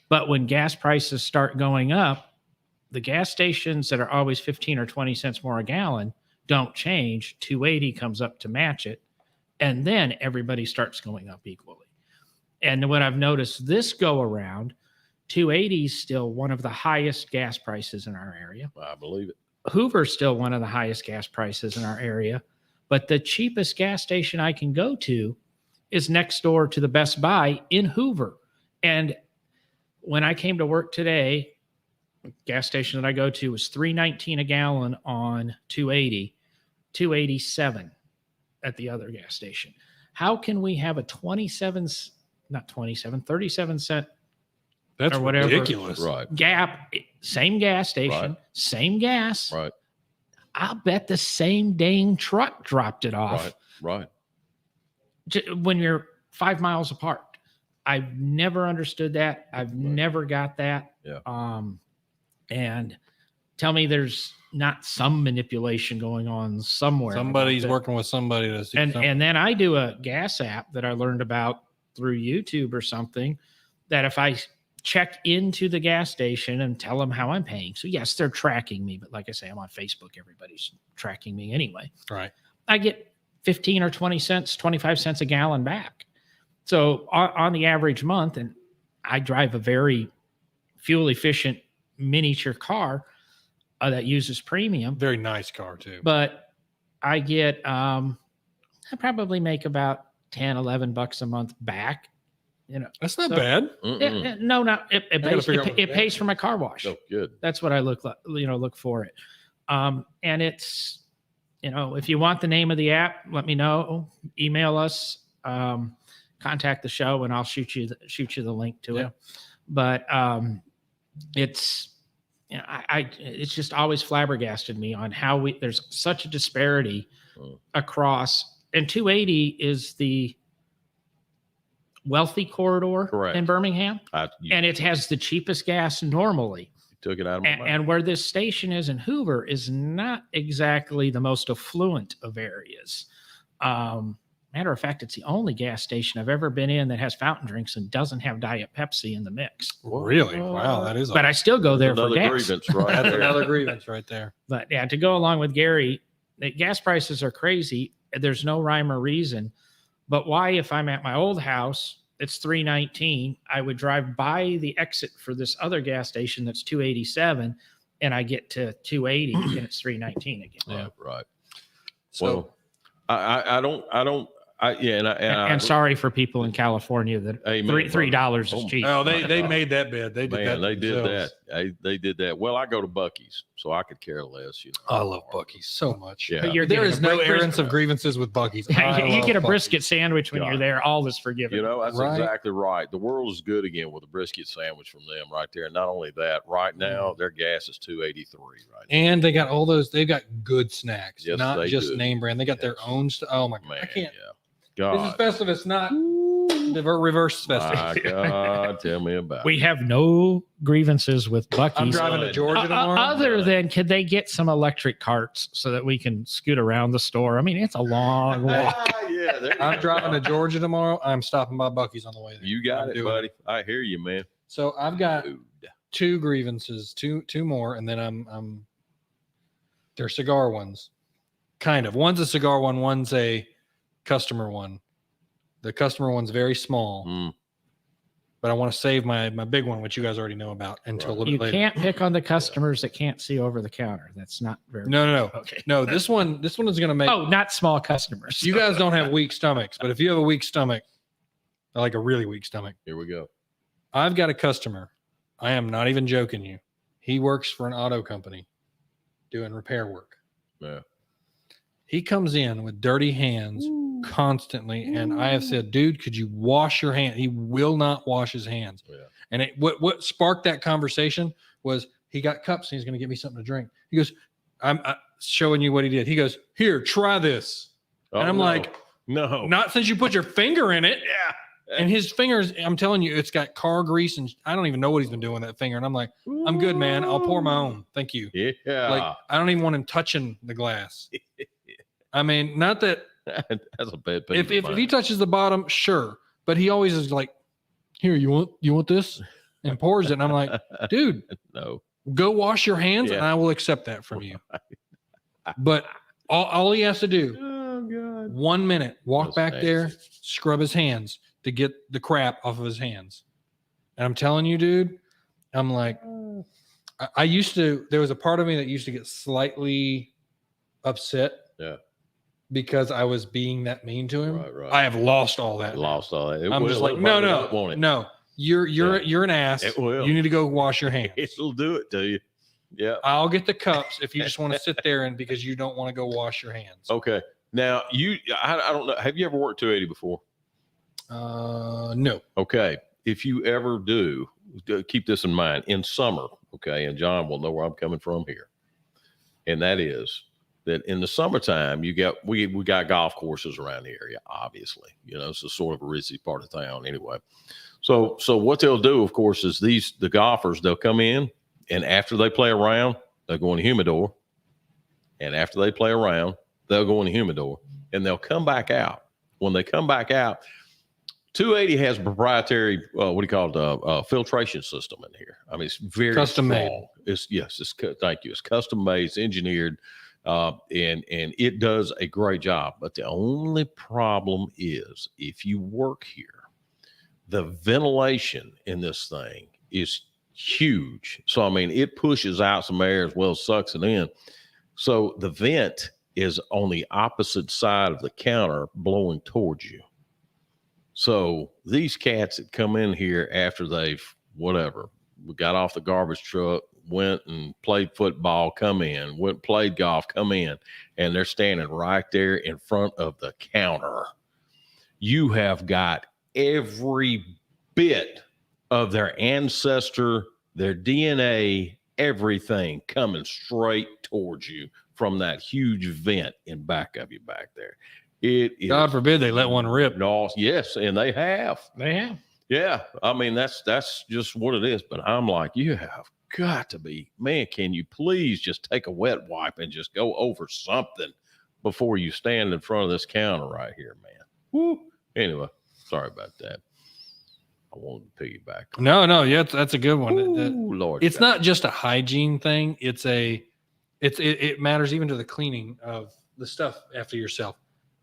S3: But when gas prices start going up, the gas stations that are always 15 or 20 cents more a gallon don't change. 280 comes up to match it. And then everybody starts going up equally. And what I've noticed this go around, 280 is still one of the highest gas prices in our area.
S2: I believe it.
S3: Hoover's still one of the highest gas prices in our area. But the cheapest gas station I can go to is next door to the Best Buy in Hoover. And when I came to work today, the gas station that I go to was $3.19 a gallon on 280, $2.87 at the other gas station. How can we have a 37 cent
S1: That's
S3: or whatever
S1: ridiculous.
S2: Right.
S3: gap, same gas station,
S2: Right.
S3: same gas?
S2: Right.
S3: I'll bet the same dang truck dropped it off
S2: Right.
S3: when you're 5 miles apart. I've never understood that. I've never got that.
S2: Yeah.
S3: And tell me there's not some manipulation going on somewhere.
S1: Somebody's
S3: about that.
S1: working with somebody to see something.
S3: And then I do a gas app that I learned about through YouTube or something, that if I check into the gas station and tell them how I'm paying. So yes, they're tracking me, but like I say, I'm on Facebook. Everybody's tracking me anyway.
S1: Right.
S3: I get 15 or 20 cents, 25 cents a gallon back. So on the average month, and I drive a very fuel efficient miniature car that uses premium,
S1: Very nice car too.
S3: but I get, I probably make about 10, 11 bucks a month back.
S1: That's not
S3: So-
S1: bad.
S3: No, not it. It,
S1: gotta
S3: pays,
S1: figure out
S3: it,
S1: what
S3: it
S1: that
S3: pays
S1: is.
S3: for my car wash.
S2: Oh, good.
S3: That's what I look for it. And it's, if you want the name of the app, let me know. Email us, contact the show, and I'll shoot you the link to
S1: Yeah.
S3: it. But it's, it's just always flabbergasted me on how there's such a disparity across. And 280 is the wealthy corridor
S2: Correct.
S3: in Birmingham,
S2: You
S3: and it has the cheapest gas normally.
S2: took it out of my mind.
S3: And where this station is in Hoover is not exactly the most affluent of areas. Matter of fact, it's the only gas station I've ever been in that has fountain drinks and doesn't have Diet Pepsi in the mix.
S1: Really? Wow, that is.
S3: But I still go there for
S2: Another
S3: gas.
S2: grievance right
S1: That's
S2: there.
S1: another grievance right there.
S3: But yeah, to go along with Gary, the gas prices are crazy. There's no rhyme or reason. But why, if I'm at my old house, it's $3.19, I would drive by the exit for this other gas station that's $2.87, and I get to $2.80 and it's $3.19 again.
S1: Yeah.
S2: Right.
S1: So
S2: Well,
S3: And sorry for people in California that
S2: Amen,
S3: $3 is
S2: brother.
S3: cheap.
S1: oh,
S2: My
S1: they
S2: God.
S1: made that bid. They did
S2: Man,
S1: that.
S2: they did
S1: themselves.
S2: that. They did that. Well, I go to Buc-ee's, so I could care less.
S1: I love Buc-ee's so much.
S2: Yeah.
S3: But you're
S1: There
S3: getting
S1: is
S3: a
S1: no
S3: brisket-
S1: errands of grievances with Buc-ee's. I
S3: you
S1: love
S3: get a
S1: Buc-ee's.
S3: brisket sandwich when
S2: God.
S3: you're there. All is forgiven.
S2: You know, that's
S1: Right.
S2: exactly right. The world is good again with a brisket sandwich from them right there. And not only that, right now their gas is $2.83 right now.
S1: And they got all those. They've got good snacks,
S2: Yes,
S1: not
S2: they
S1: just
S2: do.
S1: name brand. They got their
S2: Yes.
S1: own stuff. Oh my god,
S2: Man,
S1: I can't.
S2: yeah.
S1: This is
S2: God,
S1: Festivus, not the reverse
S2: my
S1: Festivus.
S2: God, tell me about
S3: We
S2: it.
S3: have no grievances with
S1: I'm
S3: Buc-ee's.
S1: driving to Georgia tomorrow.
S3: Other than, could they get some electric carts so that we can scoot around the store? I mean, it's a long walk.
S2: Yeah, there you
S1: I'm driving
S2: go.
S1: to Georgia tomorrow. I'm stopping by Buc-ee's on the way there.
S2: You got
S1: I'm
S2: it,
S1: doing
S2: buddy. I hear you, man.
S1: So I've got
S2: Dude.
S1: 2 grievances, two more, and then I'm they're cigar ones. Kind of. One's a cigar one, one's a customer one. The customer one's very small,
S2: Mm,
S1: but I want to save my big one, which you guys already know about, until a little
S3: You
S1: bit later.
S3: can't pick on the customers that can't see over the counter. That's not very.
S1: No.
S3: Okay.
S1: No, this one is going to make
S3: Oh, not small customers.
S1: you guys don't have weak stomachs, but if you have a weak stomach, like a really weak stomach,
S2: here we go.
S1: I've got a customer. I am not even joking you. He works for an auto company doing repair work.
S2: Yeah.
S1: He comes in with dirty hands constantly. And I have said, dude, could you wash your hand? He will not wash his hands.
S2: Yeah.
S1: And what sparked that conversation was he got cups and he's going to get me something to drink. He goes, I'm showing you what he did. He goes, here, try this.
S2: Oh,
S1: and I'm
S2: no.
S1: like,
S2: no.
S1: not since you put your finger in it.
S2: Yeah.
S1: And his fingers, I'm telling you, it's got car grease and I don't even know what he's been doing with that finger. And I'm like, I'm good, man. I'll pour my own. Thank you.
S2: Yeah.
S1: Like, I don't even want him touching the glass. I mean, not that
S2: That's a bad thing.
S1: if he touches the bottom, sure. But he always is like, here, you want this? And pours it. And I'm like, dude,
S2: no.
S1: go wash your hands and
S2: Yeah.
S1: I will accept that from you. But all he has to do,
S2: Oh God.
S1: 1 minute, walk
S2: That's
S1: back there,
S2: nasty.
S1: scrub his hands to get the crap off of his hands. And I'm telling you, dude, I'm like, I used to, there was a part of me that used to get slightly upset.
S2: Yeah.
S1: Because I was being that mean to him.
S2: Right.
S1: I have lost all that.
S2: Lost all that.
S1: I'm just like,
S2: Won't it?
S1: no. You're an ass.
S2: It will.
S1: You need to go wash your hands.
S2: It'll do it to you. Yeah.
S1: I'll get the cups if you just want to sit there and because you don't want to go wash your hands.
S2: Okay. Now I don't know. Have you ever worked 280 before?
S1: No.
S2: Okay. If you ever do, keep this in mind in summer. Okay. And John will know where I'm coming from here. And that is that in the summertime, we got golf courses around the area, obviously. It's a sort of a ritzy part of town anyway. So what they'll do, of course, is the golfers, they'll come in and after they play around, they'll go in the humidor. And after they play around, they'll go in the humidor and they'll come back out. When they come back out, 280 has a proprietary, filtration system in here. I mean, it's very
S1: custom
S2: strong.
S1: made.
S2: Thank you. It's custom made. It's engineered. And it does a great job. But the only problem is if you work here, the ventilation in this thing is huge. So, I mean, it pushes out some air as well as sucks it in. So the vent is on the opposite side of the counter blowing towards you. So these cats that come in here after we got off the garbage truck, went and played football, come in, went played golf, come in, and they're standing right there in front of the counter. You have got every bit of their ancestor, their DNA, everything coming straight towards you from that huge vent in back of you back there. It is.
S1: God forbid they let one rip.
S2: No, yes, and they have.
S3: They have.
S2: Yeah, I mean that's just what it is. But I'm like, you have got to be, man. Can you please just take a wet wipe and just go over something before you stand in front of this counter right here, man? Woo. Anyway, sorry about that. I wanted to piggyback.
S1: No, yeah, that's a good one.
S2: Ooh, Lord,
S1: it's not just a hygiene thing. It matters even to the cleaning of the stuff after yourself.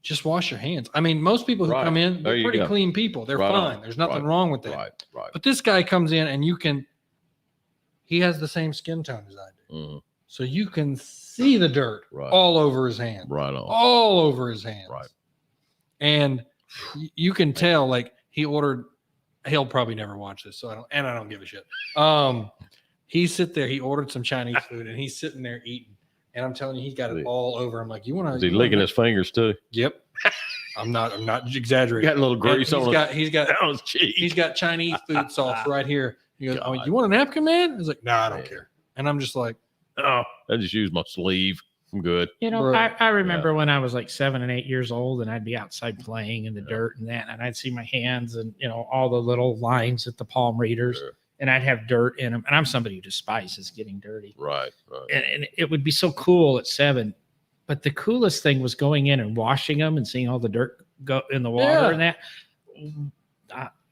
S1: Just wash your hands. I mean, most people who come in, they're pretty clean people. They're fine. There's nothing wrong with that.
S2: Right.
S1: But this guy comes in and he has the same skin tone as I do.
S2: Mm-hmm.
S1: So you can see the dirt all over his hands.
S2: Right on.
S1: All over his hands.
S2: Right.
S1: And you can tell, like, he'll probably never watch this, so I don't give a shit. He ordered some Chinese food and he's sitting there eating. And I'm telling you, he's got it all over. I'm like, you want to?
S2: Is he licking his fingers too?
S1: Yep. I'm not exaggerating.
S2: Got a little grease on
S1: his cheek. He's got Chinese food sauce right here. He goes, "Oh, you want a napkin, man?" I was like, "No, I don't care." And I'm just like,
S2: "Oh, I just use my sleeve. I'm good."
S3: I remember when I was like 7 and 8 years old, and I'd be outside playing in the dirt and that, and I'd see my hands and all the little lines at the palm readers. Sure. And I'd have dirt in them. And I'm somebody who despises getting dirty.
S2: Right.
S3: And it would be so cool at 7. But the coolest thing was going in and washing them and seeing all the dirt go in the water and that.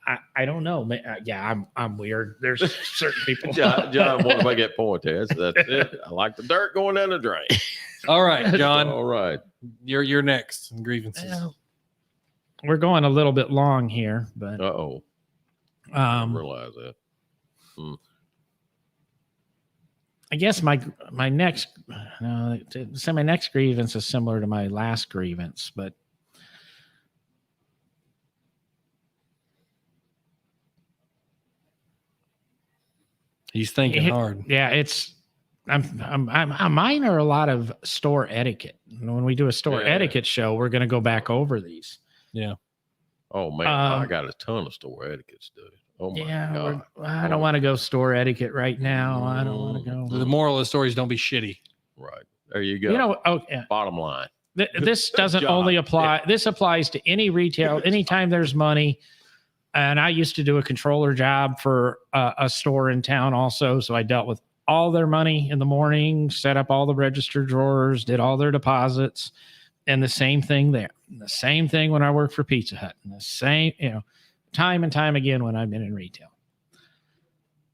S3: I don't know. I'm weird. There's certain people.
S2: John, what if I get pointed? That's it. I like the dirt going down the drain.
S1: All right, John.
S2: All right.
S1: You're next in grievances.
S3: We're going a little bit long here, but
S2: I realize that.
S3: I guess my next grievance is similar to my last grievance, but
S1: he's thinking hard.
S3: Yeah, mine are a lot of store etiquette. When we do a store etiquette show, we're going to go back over these.
S1: Yeah.
S2: Oh man, I got a ton of store etiquettes, dude. Oh my God.
S3: I don't want to go store etiquette right now. I don't want to go.
S1: The moral of the story is don't be shitty.
S2: Right. There you go. Bottom line.
S3: This doesn't only apply. This applies to any retail, anytime there's money. And I used to do a controller job for a store in town also. So I dealt with all their money in the morning, set up all the register drawers, did all their deposits, and the same thing there. And the same thing when I worked for Pizza Hut, and the same, time and time again when I've been in retail.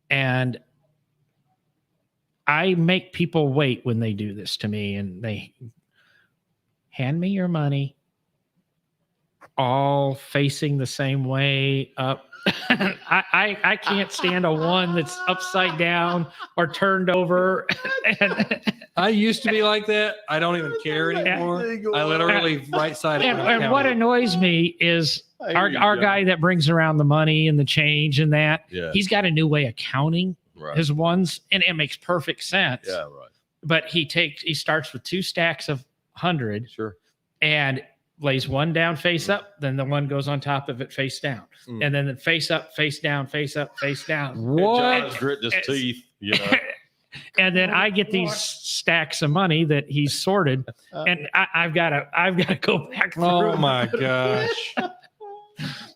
S3: And I make people wait when they do this to me, and they hand me your money all facing the same way up. I can't stand a one that's upside down or turned over. And,
S1: I used to be like that. I don't even care anymore. I literally right side.
S3: and what annoys me is our guy that brings around the money and the change and that, he's got a new way of counting his ones, and it makes perfect sense.
S2: Yeah, right.
S3: But he starts with 2 stacks of 100.
S2: Sure.
S3: And lays one down face up, then the one goes on top of it face down, and then face up, face down, face up, face down.
S2: What? John's gritting his teeth, you know.
S3: And then I get these stacks of money that he's sorted, and I've got to go back through.
S1: Oh my gosh!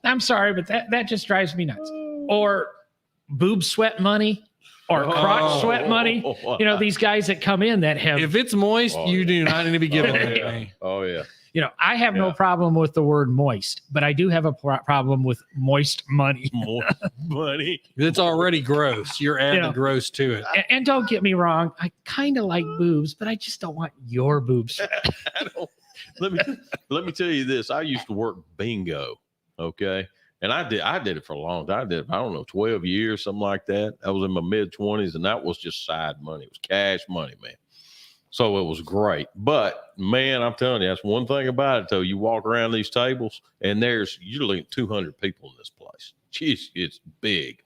S3: I'm sorry, but that just drives me nuts. Or boob sweat money, or crotch sweat money. You know, these guys that come in that have.
S1: If it's moist, you do not need to be giving it to me.
S2: Oh yeah.
S3: You know, I have no problem with the word moist, but I do have a problem with moist money.
S2: Moist money.
S1: It's already gross. You're adding gross to it.
S3: And don't get me wrong, I kind of like boobs, but I just don't want your boobs.
S2: Let me tell you this. I used to work bingo, okay? And I did it for a long time. I did, I don't know, 12 years, something like that. I was in my mid-20s, and that was just side money. It was cash money, man. So it was great. But, man, I'm telling you, that's one thing about it, though. You walk around these tables, and there's usually 200 people in this place. Jeez, it's big.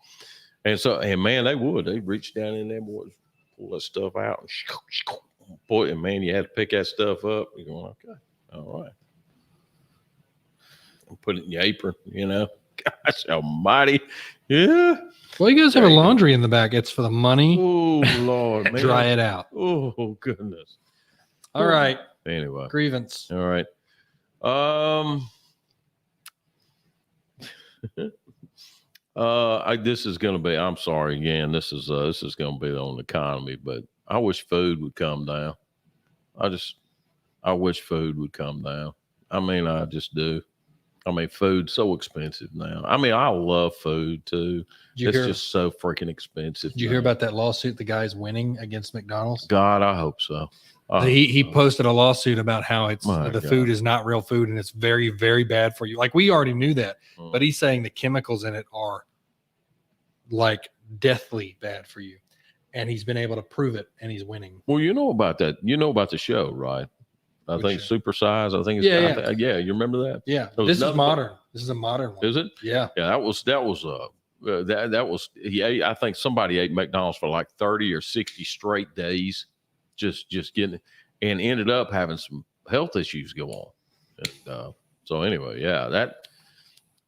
S2: And so, and, man, they'd reach down in there, boys, pull that stuff out, and boy, and, man, you had to pick that stuff up. You're going, okay, all right. And put it in your apron, you know. Gosh almighty. Yeah.
S1: Well, you guys have a laundry in the back. It's for the money.
S2: Oh, Lord, man.
S1: Dry it out.
S2: Oh, goodness.
S1: All right.
S2: Anyway.
S1: Grievance.
S2: All right. This is going to be, I'm sorry again. This is going to be on the economy, but I wish food would come down. I wish food would come down. I mean, I just do. I mean, food's so expensive now. I mean, I love food too. It's just so freaking expensive.
S1: Did you hear about that lawsuit the guy's winning against McDonald's?
S2: God, I hope so.
S1: He posted a lawsuit about how food is not real food and it's very, very bad for you. Like, we already knew that, but he's saying the chemicals in it are like deathly bad for you. And he's been able to prove it, and he's winning.
S2: Well, you know about that. You know about the show, right? I think Super Size. I think it's yeah. You remember that?
S1: Yeah. This is modern. This is a modern one.
S2: Is it?
S1: Yeah.
S2: Yeah. That was he ate, I think somebody ate McDonald's for like 30 or 60 straight days, just getting, and ended up having some health issues go on. And, so anyway, yeah, that.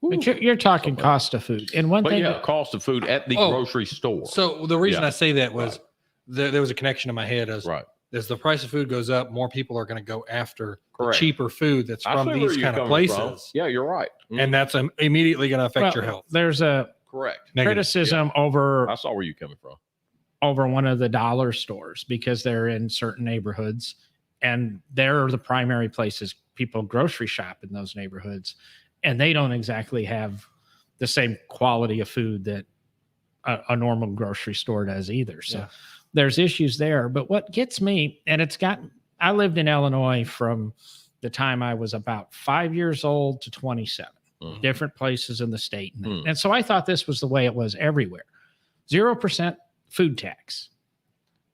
S3: But you're talking cost of food, and one thing.
S2: Cost of food at the grocery store.
S1: So the reason I say that was there was a connection in my head as as the price of food goes up, more people are going to go after the cheaper food that's from these kind of places.
S2: From. Yeah, you're right.
S1: And that's immediately going to affect your health.
S3: There's a criticism over.
S2: I saw where you're coming from.
S3: Over one of the dollar stores, because they're in certain neighborhoods, and they're the primary places people grocery shop in those neighborhoods, and they don't exactly have the same quality of food that a normal grocery store does either. So there's issues there. But what gets me, and I lived in Illinois from the time I was about 5 years old to 27, different places in the state. And so I thought this was the way it was everywhere. 0% food tax,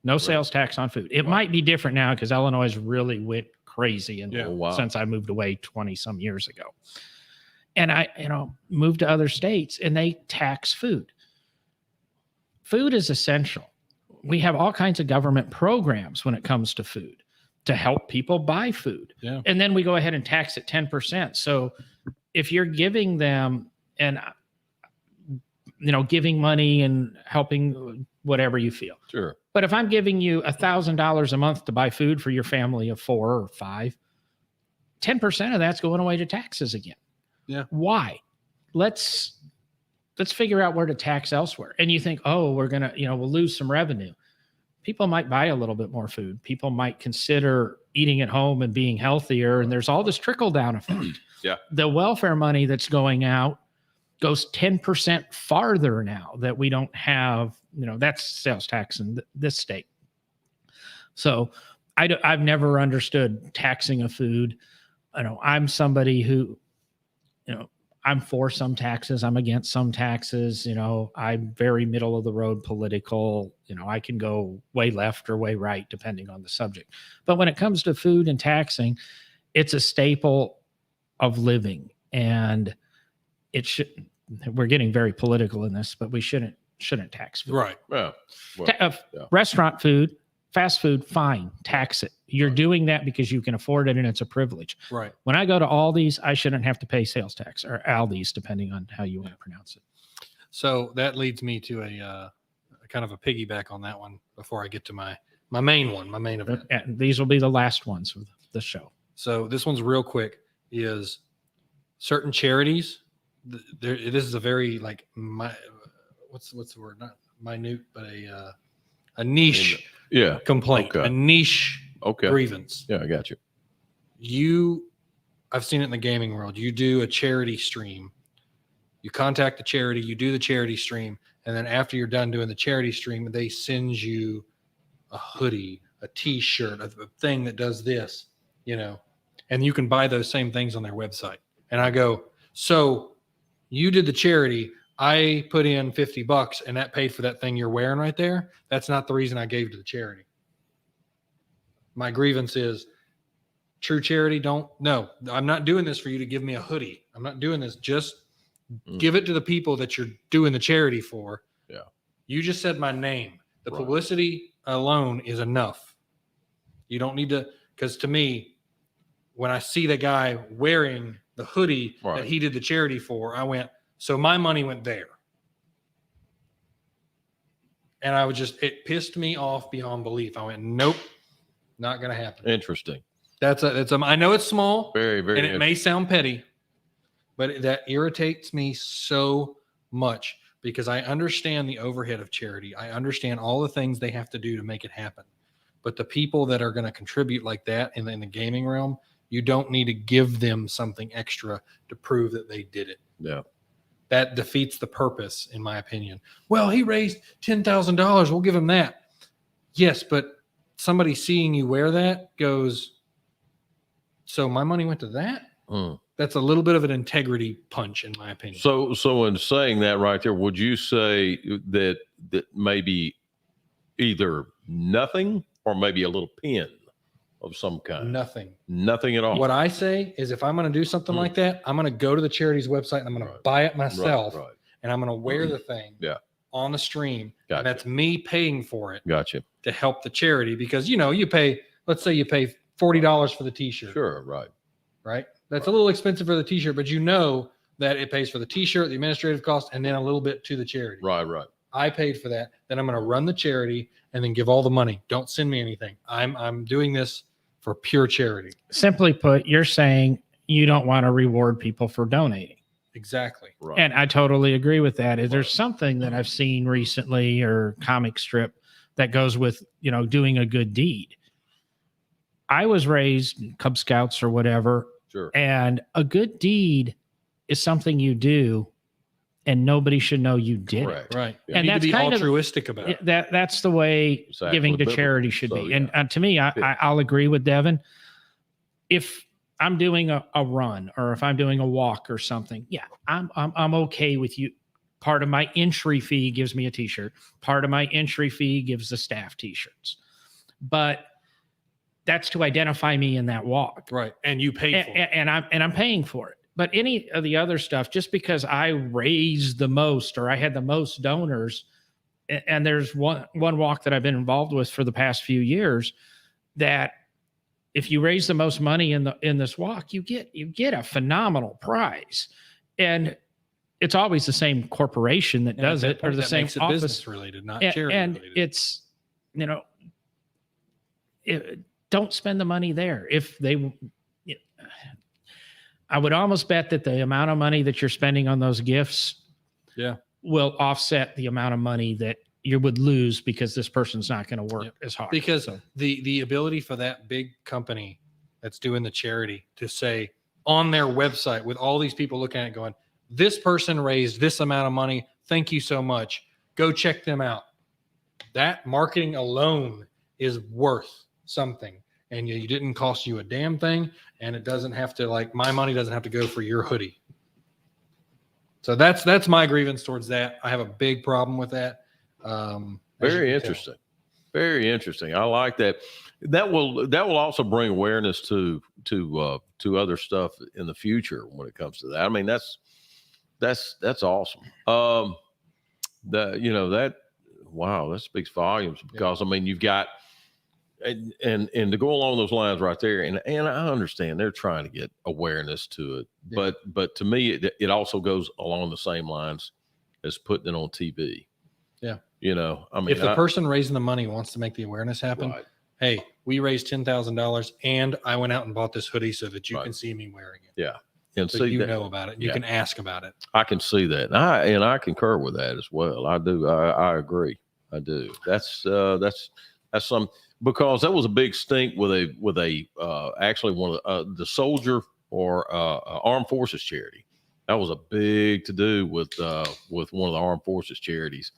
S3: no sales tax on food. It might be different now because Illinois really went crazy since I moved away 20 some years ago. And I, moved to other states, and they tax food. Food is essential. We have all kinds of government programs when it comes to food to help people buy food. Yeah. And then we go ahead and tax it 10%. So if you're giving them giving money and helping whatever you feel.
S2: Sure.
S3: But if I'm giving you $1,000 a month to buy food for your family of 4 or 5, 10% of that's going away to taxes again.
S1: Yeah.
S3: Why? Let's figure out where to tax elsewhere. And you think, we're going to, we'll lose some revenue. People might buy a little bit more food. People might consider eating at home and being healthier. And there's all this trickle down effect.
S2: Yeah.
S3: The welfare money that's going out goes 10% farther now that we don't have, that's sales tax in this state. So I've never understood taxing of food. I'm somebody who you know, I'm for some taxes. I'm against some taxes. You know, I'm very middle of the road political. You know, I can go way left or way right, depending on the subject. But when it comes to food and taxing, it's a staple of living. And it should, we're getting very political in this, but we shouldn't tax food.
S1: Right.
S2: Yeah. Well,
S3: Restaurant food, fast food, fine, tax it. You're doing that because you can afford it and it's a privilege.
S1: Right.
S3: When I go to Aldi's, I shouldn't have to pay sales tax, or Aldi's, depending on how you want to pronounce it.
S1: So that leads me to a kind of a piggyback on that one before I get to my main one, my main event.
S3: And these will be the last ones of the show.
S1: So this one's real quick. Is certain charities. This is a very like what's the word? Not minute, but a niche complaint, a niche grievance.
S2: Yeah, I got you.
S1: I've seen it in the gaming world. You do a charity stream. You contact the charity, you do the charity stream, and then after you're done doing the charity stream, they send you a hoodie, a t-shirt, a thing that does this, you know, and you can buy those same things on their website. And I go, so you did the charity, I put in $50 and that paid for that thing you're wearing right there. That's not the reason I gave to the charity. My grievance is true charity. No, I'm not doing this for you to give me a hoodie. I'm not doing this. Just give it to the people that you're doing the charity for.
S2: Yeah.
S1: You just said my name. The publicity alone is enough. You don't need to, because to me, when I see the guy wearing the hoodie that he did the charity for, I went, so my money went there. And I was it pissed me off beyond belief. I went, nope, not going to happen.
S2: Interesting.
S1: I know it's small.
S2: Very, very.
S1: And it may sound petty, but that irritates me so much because I understand the overhead of charity. I understand all the things they have to do to make it happen. But the people that are going to contribute like that in the gaming realm, you don't need to give them something extra to prove that they did it.
S2: Yeah.
S1: That defeats the purpose, in my opinion. Well, he raised $10,000. We'll give him that. Yes, but somebody seeing you wear that goes, so my money went to that? That's a little bit of an integrity punch, in my opinion.
S2: So in saying that right there, would you say that maybe either nothing or maybe a little pin of some kind? Nothing at all.
S1: What I say is if I'm going to do something like that, I'm going to go to the charity's website and I'm going to buy it myself. And I'm going to wear the thing on the stream.
S2: Gotcha.
S1: And that's me paying for it.
S2: Gotcha.
S1: To help the charity because, you know, let's say you pay $40 for the t-shirt.
S2: Sure. Right.
S1: That's a little expensive for the t-shirt, but you know that it pays for the t-shirt, the administrative cost, and then a little bit to the charity.
S2: Right.
S1: I paid for that. Then I'm going to run the charity and then give all the money. Don't send me anything. I'm doing this for pure charity.
S3: Simply put, you're saying you don't want to reward people for donating.
S1: Exactly.
S3: Right. And I totally agree with that. Is there's something that I've seen recently or comic strip that goes with, you know, doing a good deed. I was raised in Cub Scouts or whatever.
S2: Sure.
S3: And a good deed is something you do and nobody should know you did it.
S1: Right.
S3: Yeah. And
S1: you
S3: that's
S1: need to be
S3: kind
S1: altruistic about it.
S3: That's the way giving to charity should be. And to me, I'll agree with Devin. If I'm doing a run or if I'm doing a walk or something, I'm okay with you. Part of my entry fee gives me a t-shirt. Part of my entry fee gives the staff t-shirts. But that's to identify me in that walk.
S1: Right. And you pay for it.
S3: And I'm paying for it. But any of the other stuff, just because I raised the most or I had the most donors, and there's one walk that I've been involved with for the past few years, that if you raise the most money in this walk, you get a phenomenal prize. And it's always the same corporation that does it, or the same
S1: makes it
S3: office
S1: business related, not charity
S3: and
S1: related.
S3: It's, you know, don't spend the money there. If they, I would almost bet that the amount of money that you're spending on those gifts will offset the amount of money that you would lose because this person's not going to work as hard.
S1: Because the ability for that big company that's doing the charity to say on their website with all these people looking at it going, this person raised this amount of money. Thank you so much. Go check them out. That marketing alone is worth something. And you didn't cost you a damn thing. And it doesn't have to, like, my money doesn't have to go for your hoodie. So that's my grievance towards that. I have a big problem with that.
S2: Very interesting. Very interesting. I like that. That will also bring awareness to other stuff in the future when it comes to that. I mean, that's awesome. That speaks volumes because I mean you've got and to go along those lines right there, and I understand they're trying to get awareness to it, but to me it also goes along the same lines as putting it on TV.
S1: Yeah.
S2: I mean,
S1: if the person raising the money wants to make the awareness happen,
S2: right.
S1: Hey, we raised $10,000 and I went out and bought this hoodie so that you
S2: Right.
S1: can see me wearing it.
S2: Yeah. And
S1: so
S2: see
S1: you
S2: that,
S1: know about it. You can ask about it.
S2: I can see that. And I concur with that as well. I do. I agree. I do. That's some, because that was a big stink with actually one of the soldier or armed forces charity. That was a big to do with one of the armed forces charities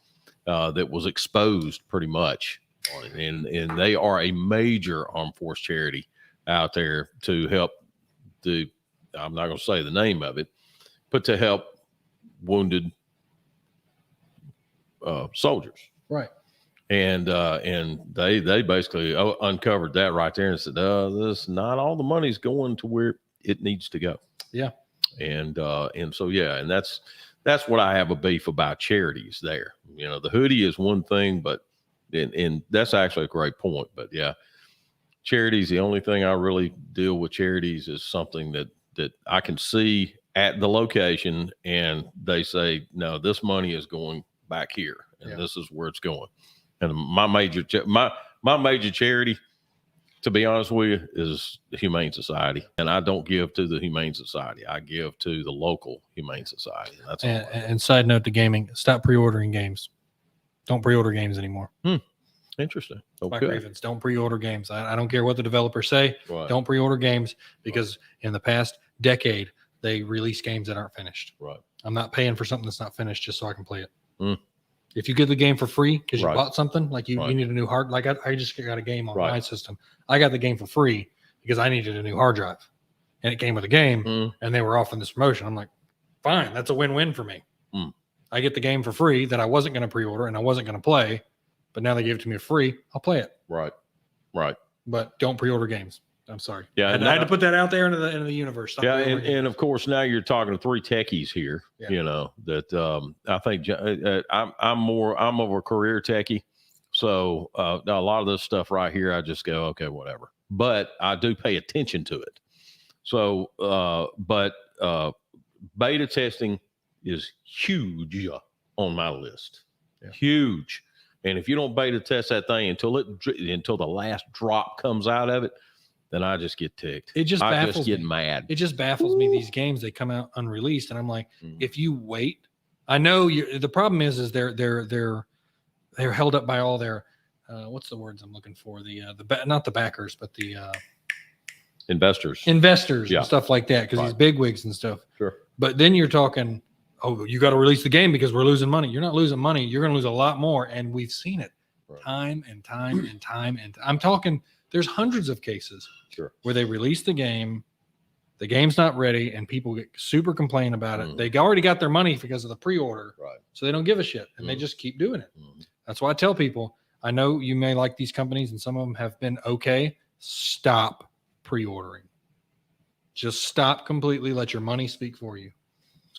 S2: that was exposed pretty much on it. And they are a major armed force charity out there to help I'm not going to say the name of it, but to help wounded soldiers.
S1: Right.
S2: And they basically uncovered that right there and said, this not all the money's going to where it needs to go.
S1: Yeah.
S2: And so, yeah. And that's what I have a beef about charities there. The hoodie is one thing, but and that's actually a great point, but yeah, charities, the only thing I really deal with charities is something that I can see at the location and they say, no, this money is going back here and this is where it's going. And my major charity, to be honest with you, is the Humane Society. And I don't give to the Humane Society. I give to the local Humane Society. That's all.
S1: And side note to gaming, stop pre-ordering games. Don't pre-order games anymore.
S2: Interesting. Okay.
S1: My grievance. Don't pre-order games. I don't care what the developers say.
S2: Right.
S1: Don't pre-order games because in the past decade, they release games that aren't finished.
S2: Right.
S1: I'm not paying for something that's not finished just so I can play it. If you get the game for free because you bought something, like you need a new hard, like I just got a game on my system. I got the game for free because I needed a new hard drive and it came with a game and they were offering this promotion. I'm like, fine, that's a win-win for me. I get the game for free that I wasn't going to pre-order and I wasn't going to play, but now they gave it to me for free. I'll play it. Right. But don't pre-order games. I'm sorry. Yeah. I had to put that out there into the universe. Stop
S2: and of course, now you're talking to three techies here, that I think I'm more of a career techie. So a lot of this stuff right here, I just go, okay, whatever. But I do pay attention to it. So, but beta testing is huge on my list. Yeah. Huge. And if you don't beta test that thing until the last drop comes out of it, then I just get ticked.
S1: It just baffles me.
S2: I just get mad.
S1: It just baffles me. These games, they come out unreleased, and I'm like, if you wait, I know the problem is they're held up by all their what's the words I'm looking for? Not the backers, but the
S2: investors
S1: and stuff like that, because these bigwigs and stuff.
S2: Sure.
S1: But then you're talking, oh, you got to release the game because we're losing money. You're not losing money. You're going to lose a lot more, and we've seen it time and time and time. And I'm talking. There's hundreds of cases where they release the game's not ready, and people get super complain about it. They already got their money because of the pre-order, so they don't give a shit, and they just keep doing it. That's why I tell people, I know you may like these companies, and some of them have been okay. Stop pre-ordering. Just stop completely. Let your money speak for you.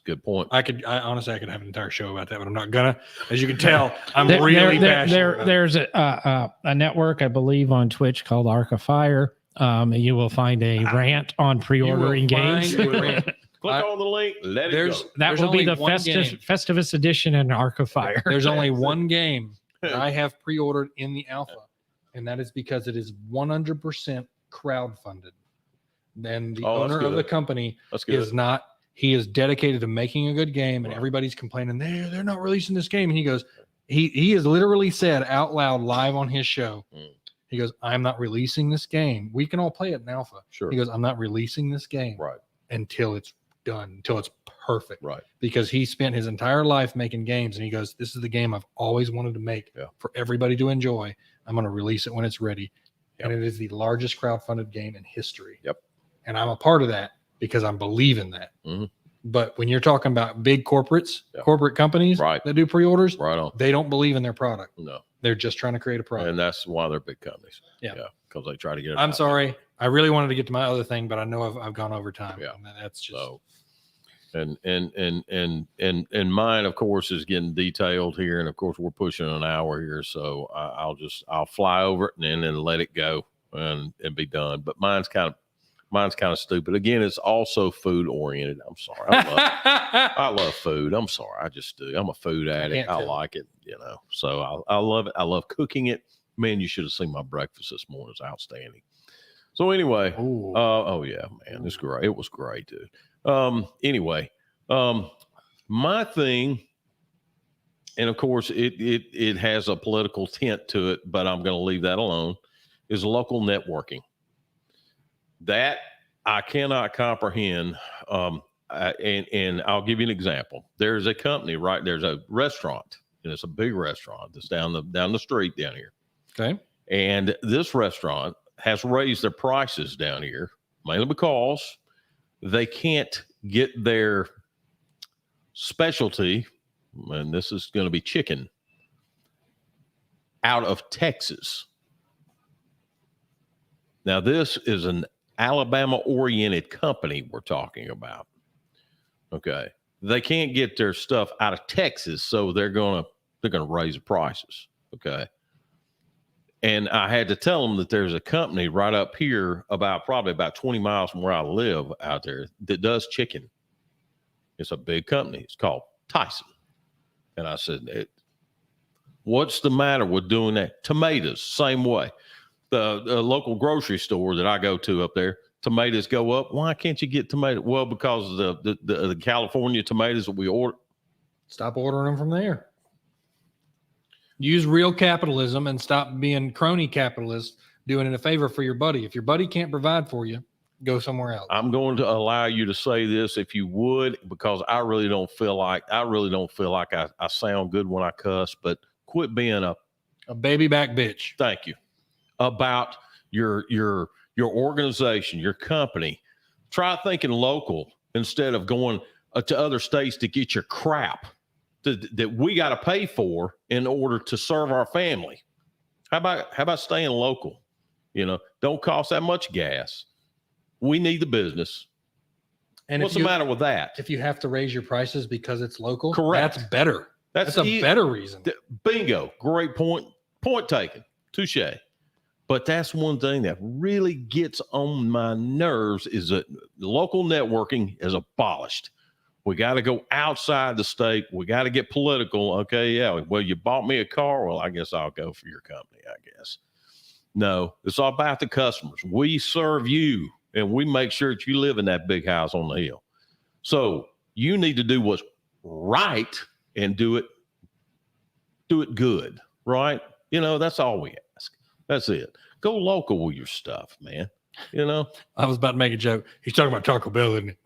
S2: Good point.
S1: I honestly have an entire show about that, but I'm not gonna. As you can tell, I'm really passionate.
S3: There's a network, I believe, on Twitch called Arc of Fire. You will find a rant on pre-ordering games.
S2: Click on the link. Let it go.
S3: That will be the Festivus edition in Arc of Fire.
S1: There's only one game that I have pre-ordered in the alpha, and that is because it is 100% crowdfunded. And the owner of the company is not. He is dedicated to making a good game, and everybody's complaining they're not releasing this game. And he goes, he has literally said out loud live on his show, he goes, I'm not releasing this game. We can all play it in alpha. Sure. He goes, I'm not releasing this game until it's done, until it's perfect. Right. Because he spent his entire life making games, and he goes, this is the game I've always wanted to make for everybody to enjoy. I'm going to release it when it's ready. And it is the largest crowdfunded game in history. And I'm a part of that, because I'm believing that. But when you're talking about big corporates,
S2: Yeah.
S1: corporate companies
S2: Right.
S1: that do pre-orders,
S2: Right on.
S1: they don't believe in their product.
S2: No.
S1: They're just trying to create a product.
S2: And that's why they're big companies.
S1: Yeah.
S2: Because they try to get it
S1: I'm
S2: out.
S1: sorry. I really wanted to get to my other thing, but I know I've gone over time.
S2: Yeah.
S1: And that's just
S2: So, and mine, of course, is getting detailed here. And of course, we're pushing an hour here. So I'll fly over it and then let it go and be done. But mine's kind of stupid. Again, it's also food oriented. I'm sorry. I love food. I'm sorry. I just do. I'm a food addict. I like it, so I love it. I love cooking it. Man, you should have seen my breakfast this morning. It's outstanding. So anyway, oh yeah, man, it's great. It was great, dude. Anyway, my thing, and of course it has a political tint to it, but I'm going to leave that alone, is local networking. That I cannot comprehend. And I'll give you an example. There's a company, right? There's a restaurant, and it's a big restaurant that's down the street down here.
S1: okay.
S2: And this restaurant has raised their prices down here, mainly because they can't get their specialty, and this is going to be chicken, out of Texas. Now, this is an Alabama-oriented company we're talking about. Okay. They can't get their stuff out of Texas, so they're gonna raise the prices. Okay. And I had to tell them that there's a company right up here probably about 20 miles from where I live out there that does chicken. It's a big company. It's called Tyson. And I said, what's the matter with doing that? Tomatoes, same way. The local grocery store that I go to up there, tomatoes go up. Why can't you get tomatoes? Well, because of the California tomatoes that we order.
S1: Stop ordering them from there. Use real capitalism and stop being crony capitalists, doing it a favor for your buddy. If your buddy can't provide for you, go somewhere else.
S2: I'm going to allow you to say this if you would, because I really don't feel like I sound good when I cuss, but quit being a
S1: baby back bitch.
S2: Thank you. About your organization, your company. Try thinking local instead of going to other states to get your crap that we got to pay for in order to serve our family. How about staying local? Don't cost that much gas. We need the business.
S1: And
S2: what's the matter with that?
S1: If you have to raise your prices because it's local,
S2: correct.
S1: That's better. That's a better reason.
S2: Bingo. Great point. Point taken. Touche. But that's one thing that really gets on my nerves is that local networking is abolished. We got to go outside the state. We got to get political. Okay, yeah. Well, you bought me a car. Well, I guess I'll go for your company, I guess. No, it's all about the customers. We serve you, and we make sure that you live in that big house on the hill. So you need to do what's right and do it good, right? That's all we ask. That's it. Go local with your stuff, man.
S1: I was about to make a joke. He's talking about Taco Bell, isn't he?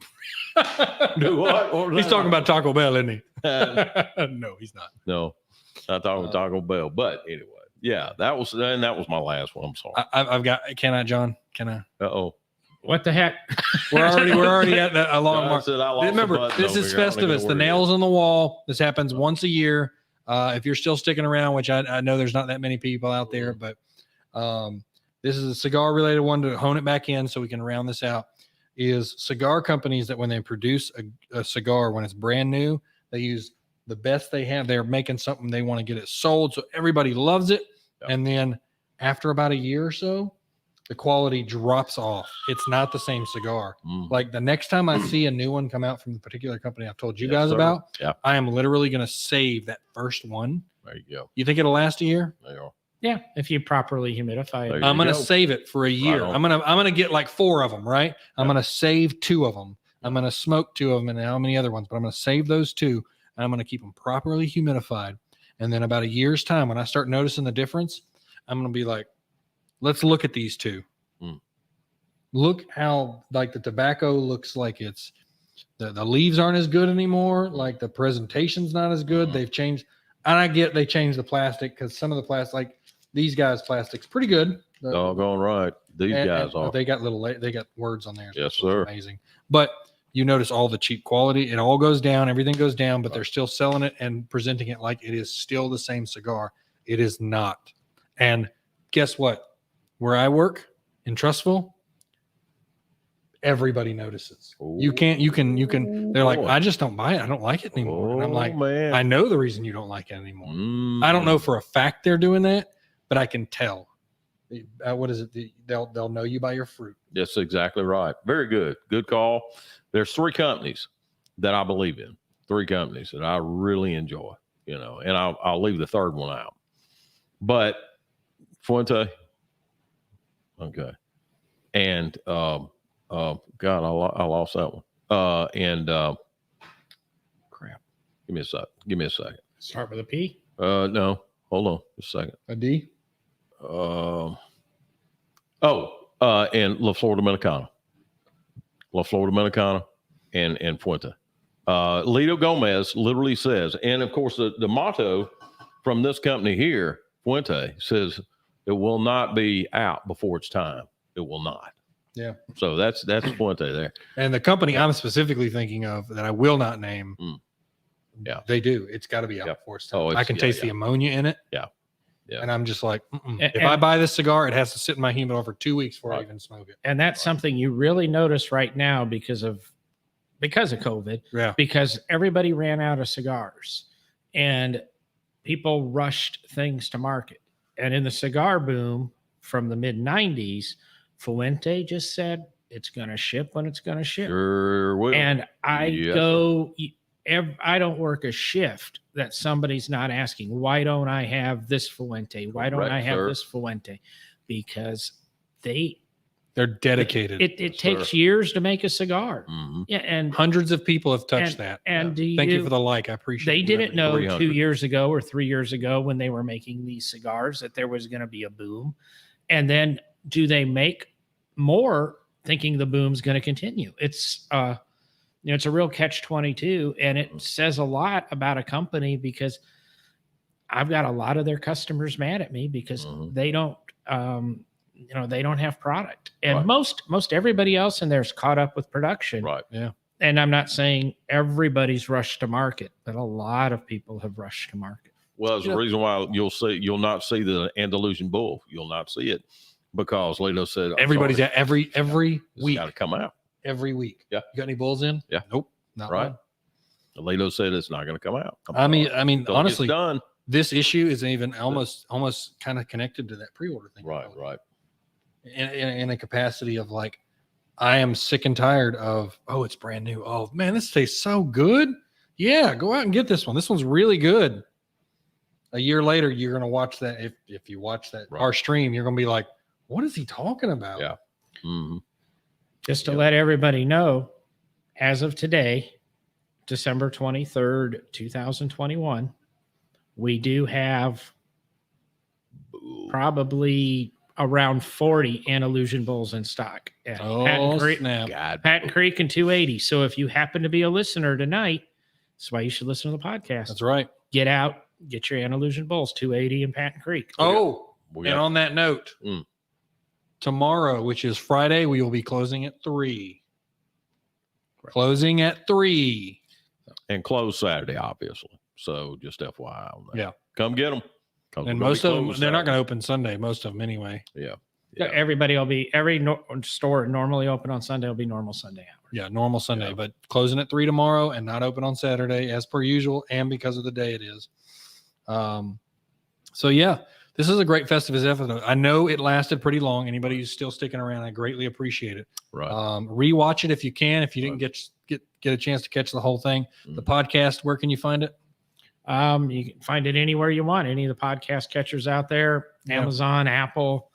S2: Do what?
S1: He's talking about Taco Bell, isn't he? No, he's not.
S2: No, I thought it was Taco Bell. But anyway, yeah, that was my last one. I'm sorry.
S1: I've got. Can I, John? Can I?
S2: Uh-oh.
S3: What the heck?
S1: We're already at a long mark.
S2: Remember,
S1: this is Festivus. The nails on the wall. This happens once a year. If you're still sticking around, which I know there's not that many people out there, but this is a cigar related one to hone it back in so we can round this out. Is cigar companies that when they produce a cigar, when it's brand new, they use the best they have. They're making something, they want to get it sold so everybody loves it. Yep. And then after about a year or so, the quality drops off. It's not the same cigar. Like the next time I see a new one come out from the particular company I've told you guys about, I am literally going to save that first one.
S2: There you go.
S1: You think it'll last a year?
S2: There you go.
S3: Yeah, if you properly humidify it.
S1: I'm going to save it for a year.
S2: Right
S1: I'm going to get like 4 of them, right? I'm going to save 2 of them. I'm going to smoke 2 of them and how many other ones, but I'm going to save those 2 and I'm going to keep them properly humidified. And then about a year's time, when I start noticing the difference, I'm going to be like, let's look at these 2. Look how like the tobacco looks like it's the leaves aren't as good anymore. Like the presentation's not as good. They've changed. And I get they changed the plastic because some of the plastic, like these guys' plastic's pretty good.
S2: Doggone right. These guys are.
S1: They got they got words on there.
S2: Yes, sir.
S1: Amazing. But you notice all the cheap quality. It all goes down. Everything goes down, but they're still selling it and presenting it like it is still the same cigar. It is not. And guess what? Where I work in Trussville, everybody notices. You can, they're like, I just don't buy it. I don't like it anymore. And I'm like,
S2: man.
S1: I know the reason you don't like it anymore.
S2: Mm.
S1: I don't know for a fact they're doing that, but I can tell. What is it? They'll know you by your fruit.
S2: That's exactly right. Very good. Good call. There's 3 companies that I believe in. 3 companies that I really enjoy, you know, and I'll leave the third one out. But Fuente, okay, and God, I lost that one. And crap. Give me a second.
S3: Start with a P.
S2: No, hold on just a second.
S1: A D?
S2: And La Flor Dominicana. La Flor Dominicana and Fuente. Lito Gomez literally says, and of course the motto from this company here, Fuente, says it will not be out before it's time. It will not.
S1: Yeah.
S2: So that's Fuente there.
S1: And the company I'm specifically thinking of that I will not name,
S2: Yeah.
S1: they do. It's got to be out before it's time.
S2: Oh,
S1: I can taste the ammonia in it.
S2: Yeah. Yeah.
S1: And I'm just like, if
S3: And-
S1: I buy this cigar, it has to sit in my humidor for 2 weeks before I even smoke it.
S3: And that's something you really notice right now because of COVID,
S1: Yeah.
S3: because everybody ran out of cigars and people rushed things to market. And in the cigar boom from the mid 90s, Fuente just said it's going to ship when it's going to ship.
S2: Sure will.
S3: And I
S2: Yes,
S3: I don't work a shift that somebody's not asking, why don't I have this Fuente? Why don't
S2: Correct,
S3: I have
S2: sir.
S3: this Fuente? Because
S1: They're dedicated.
S3: it takes years to make a cigar.
S2: Mhm.
S3: Yeah. And
S1: Hundreds of people have touched that.
S3: and
S1: Thank you for the like. I appreciate
S3: they
S1: it.
S3: didn't know
S2: 300.
S3: 2 years ago or 3 years ago when they were making these cigars that there was going to be a boom. And then do they make more thinking the boom's going to continue? It's it's a real catch-22, and it says a lot about a company because I've got a lot of their customers mad at me because they don't they don't have product. And most everybody else in there's caught up with production.
S2: Right.
S1: Yeah.
S3: And I'm not saying everybody's rushed to market, but a lot of people have rushed to market.
S2: Well, there's a reason why you'll not see the Andalusian Bull. You'll not see it because Lito said
S1: Everybody's at every week.
S2: Got to come out.
S1: Every week.
S2: Yeah.
S1: You got any bulls in?
S2: Yeah.
S1: Nope. Not
S2: Right.
S1: one.
S2: Lito said it's not going to come out.
S1: I mean,
S2: Till it
S1: honestly,
S2: gets done.
S1: this issue is even almost kind of connected to that pre-order thing.
S2: Right.
S1: In a capacity of like, I am sick and tired of, oh, it's brand new. Oh man, this tastes so good. Yeah, go out and get this one. This one's really good. A year later, you're gonna watch that. If you watch that our stream, you're gonna be like, what is he talking about?
S2: Yeah. Mm-hmm.
S3: Just to let everybody know, as of today, December 23rd, 2021, we do have probably around 40 Andalusian bulls in stock at Patton Creek, Patton Creek and 280. So if you happen to be a listener tonight, that's why you should listen to the podcast.
S1: That's right.
S3: Get out, get your Andalusian bulls, 280 in Patton Creek.
S1: And on that note, tomorrow, which is Friday, we will be closing at 3. Closing at 3.
S2: And close Saturday, obviously. So just FYI on that.
S1: Yeah.
S2: Come get them.
S1: And most of them, they're not going to open Sunday, most of them anyway.
S2: Yeah.
S3: Everybody will be, store normally open on Sunday will be normal Sunday hours.
S1: Yeah, normal Sunday,
S2: Yeah.
S1: but closing at 3 tomorrow and not open on Saturday as per usual, and because of the day it is. So yeah, this is a great Festivus episode. I know it lasted pretty long. Anybody who's still sticking around, I greatly appreciate it.
S2: Right.
S1: Rewatch it if you can. If you didn't get a chance to catch the whole thing, the podcast, where can you find it?
S3: You can find it anywhere you want. Any of the podcast catchers out there, Amazon, Apple,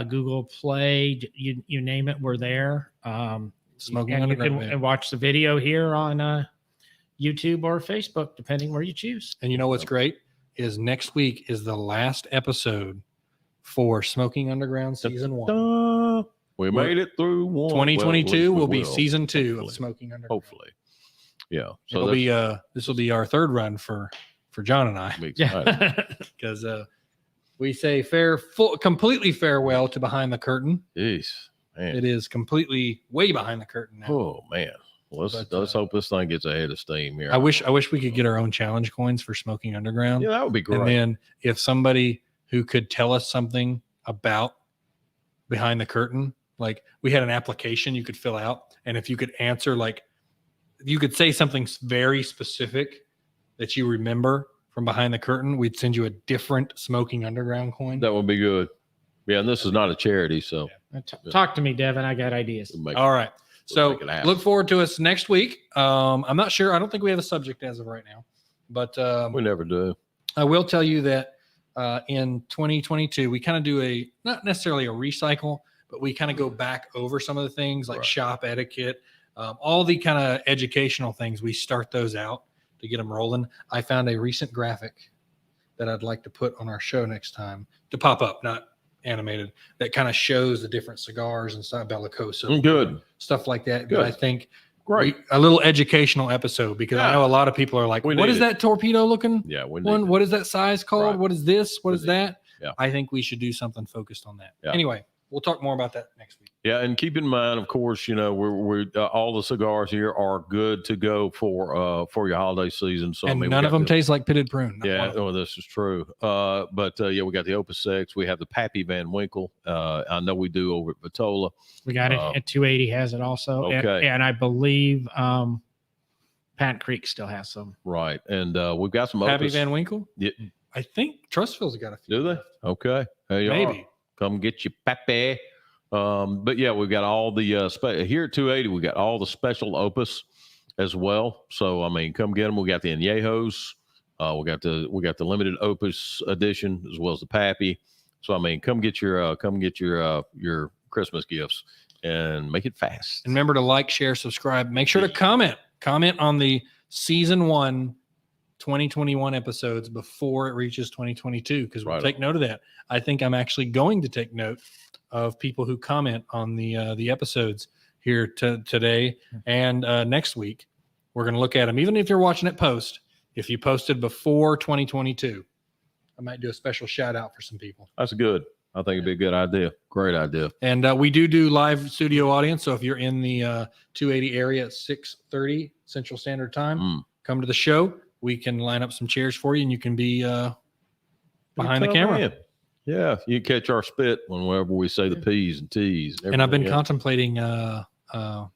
S3: Google Play, you name it, we're there.
S1: Smoking
S3: and you
S1: Underground,
S3: can
S1: man.
S3: watch the video here on YouTube or Facebook, depending where you choose.
S1: And you know what's great is next week is the last episode for Smoking Underground season 1.
S2: We made it through one.
S1: 2022
S2: Well,
S1: will be
S2: will.
S1: season 2
S2: Hopefully.
S1: of Smoking Underground.
S2: Hopefully. Yeah. So
S1: It'll be this will be our third run for John and I, because we say completely farewell to Behind the Curtain.
S2: Jeez, man.
S1: It is completely way behind the curtain now.
S2: Oh man. Well,
S1: But,
S2: let's hope this thing gets ahead of steam here.
S1: I wish we could get our own challenge coins for Smoking Underground.
S2: Yeah, that would be great.
S1: And then if somebody who could tell us something about behind the curtain, like we had an application you could fill out, and if you could answer, like you could say something very specific that you remember from behind the curtain, we'd send you a different Smoking Underground coin.
S2: That would be good. Yeah, and this is not a charity, so
S3: Talk to me, Devin. I got ideas.
S2: we'll make-
S1: All right. So
S2: make it happen.
S1: look forward to us next week. I'm not sure. I don't think we have a subject as of right now, but
S2: we never do.
S1: I will tell you that in 2022, we kind of do not necessarily a recycle, but we kind of go back over some of the things like
S2: Right.
S1: shop etiquette, all the kind of educational things. We start those out to get them rolling. I found a recent graphic that I'd like to put on our show next time to pop up, not animated, that kind of shows the different cigars and stuff, Bellicoso,
S2: Good.
S1: stuff like that.
S2: Good.
S1: But I think
S2: Great.
S1: a little educational episode, because I
S2: Yeah.
S1: know a lot of people are like,
S2: We
S1: what
S2: need
S1: is
S2: it.
S1: that torpedo looking
S2: Yeah, we need
S1: one?
S2: to-
S1: What is that size called?
S2: Right.
S1: What is this? What
S2: We
S1: is
S2: need
S1: that?
S2: Yeah.
S1: I think we should do something focused on that.
S2: Yeah.
S1: Anyway, we'll talk more about that next week.
S2: Yeah, and keep in mind, of course, we're all the cigars here are good to go for your holiday season. So
S1: And
S2: we
S1: none of
S2: got
S1: them
S2: the-
S1: taste like pitted prune. Not one
S2: Yeah,
S1: of them.
S2: oh, this is true. But we got the Opus 6. We have the Pappy Van Winkle. I know we do over at Vitola.
S3: We got it
S2: Uh,
S3: at 280 has it also.
S2: Okay.
S3: And I believe Patton Creek still has some.
S2: Right. And we've got some
S1: Pappy
S2: Opus.
S1: Van Winkle?
S2: Yeah.
S1: I think Trussville's got a few.
S2: Do they? Okay. There you
S1: Maybe.
S2: are. Come get your Pappy. But yeah, we've got all the here at 280. We got all the special Opus as well. So I mean, come get them. We got the Añejos. We got the limited Opus edition as well as the Pappy. So I mean, come get your Christmas gifts and make it fast.
S1: And remember to like, share, subscribe. Make sure to comment. Comment on the season 1 2021 episodes before it reaches 2022, because we'll
S2: Right
S1: take note of that. I think I'm actually going to take note of people who comment on the episodes here today and next week. We're going to look at them, even if you're watching it post. If you posted before 2022, I might do a special shout out for some people.
S2: That's good. I think it'd be a good idea. Great idea.
S1: And we do live studio audience. So if you're in the 280 area at 6:30 Central Standard Time, come to the show. We can line up some chairs for you, and you can be behind the
S2: Come
S1: camera.
S2: in. Yeah, you catch our spit whenever we say the P's and T's.
S1: And I've been
S2: everything
S1: contemplating. I know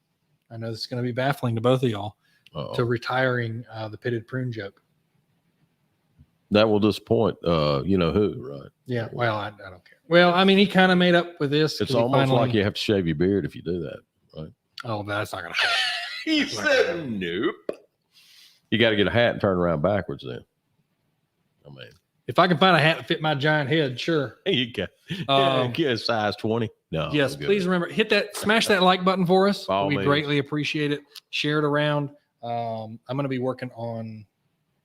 S1: this is going to be baffling to both of y'all,
S2: else.
S1: to retiring the pitted prune joke.
S2: That will disappoint you know who, right?
S1: Yeah. Well, I don't care. Well, I mean, he kind of made up with this.
S2: It's
S1: 'cause he
S2: almost
S1: finally-
S2: like you have to shave your beard if you do that, right?
S1: Oh, that's not going to happen.
S2: He said nope. You got to get a hat and turn around backwards then. I mean,
S1: If I can find a hat that fit my giant head, sure.
S2: you got
S1: Um,
S2: get a size 20. No.
S1: Yes,
S2: I'm good.
S1: please remember, smash that like button for us.
S2: By all
S1: We
S2: means.
S1: greatly appreciate it. Share it around. I'm going to be working on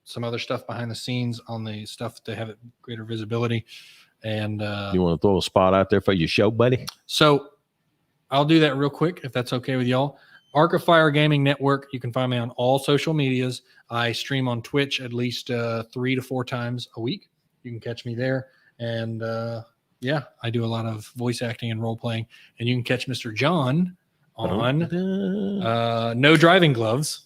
S1: some other stuff behind the scenes on the stuff to have it greater visibility. And
S2: You want to throw a spot out there for your show, buddy?
S1: so I'll do that real quick if that's okay with y'all. Arc of Fire Gaming Network. You can find me on all social medias. I stream on Twitch at least 3 to 4 times a week. You can catch me there. And yeah, I do a lot of voice acting and role playing. And you can catch Mr. John on No Driving Gloves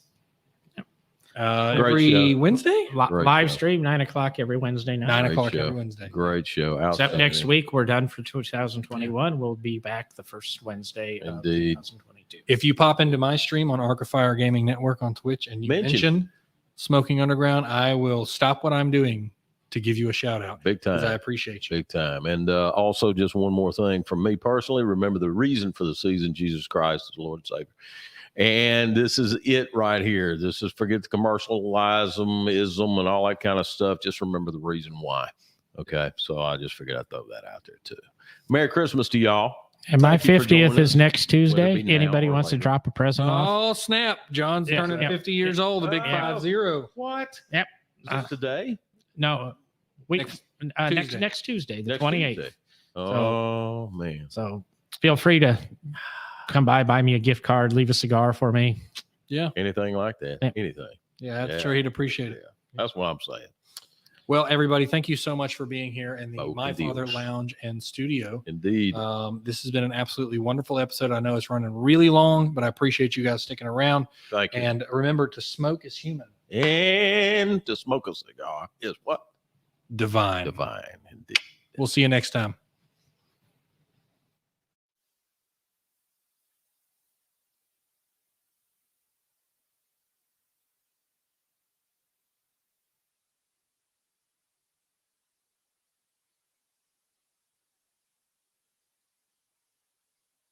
S1: every
S2: show.
S1: Wednesday,
S2: Great
S3: Live
S2: show.
S3: stream 9:00 every Wednesday night.
S1: 9
S2: Great
S1: o'clock
S2: show.
S1: every Wednesday.
S2: Great show.
S3: Except
S2: Outstanding.
S3: next week, we're done for 2021. We'll be back the first Wednesday of
S2: Indeed.
S3: 2022.
S1: If you pop into my stream on Arc of Fire Gaming Network on Twitch and you mention Smoking Underground, I will stop what I'm doing to give you a shout out.
S2: Big
S1: Because I
S2: time.
S1: appreciate you.
S2: Big time. And also, just one more thing from me personally. Remember the reason for the season: Jesus Christ is Lord and Savior. And this is it right here. This is forget the commercialism, and all that kind of stuff. Just remember the reason why. Okay. So I just figured I'd throw that out there too. Merry Christmas to y'all.
S3: And my
S2: Thank you for
S3: 50th
S2: joining
S3: is next Tuesday.
S2: be now
S3: Anybody
S2: or
S3: wants to
S2: later.
S3: drop a present off?
S1: Oh, snap. John's
S3: Yeah,
S1: turning
S3: yeah.
S1: 50 years old, the big
S2: Yeah.
S1: 5-0.
S2: What?
S3: Yep.
S2: Is this today?
S3: No, week
S1: Next
S3: next
S1: Tuesday.
S3: next Tuesday, the
S2: Next
S3: 28th.
S2: Tuesday. Oh, man.
S3: So feel free to come by, buy me a gift card, leave a cigar for me.
S1: Yeah.
S2: Anything like that.
S3: Yeah.
S2: Anything.
S1: Yeah, I'm
S2: Yeah.
S1: sure he'd appreciate it.
S2: That's what I'm saying.
S1: Well, everybody, thank you so much for being here in the
S2: Oh,
S1: My
S2: indeed.
S1: Father Lounge and Studio.
S2: Indeed.
S1: This has been an absolutely wonderful episode. I know it's running really long, but I appreciate you guys sticking around.
S2: Thank you.
S1: And remember, to smoke is human.
S2: And to smoke a cigar is what?
S1: Divine.
S2: Divine. Indeed.
S1: We'll see you next time.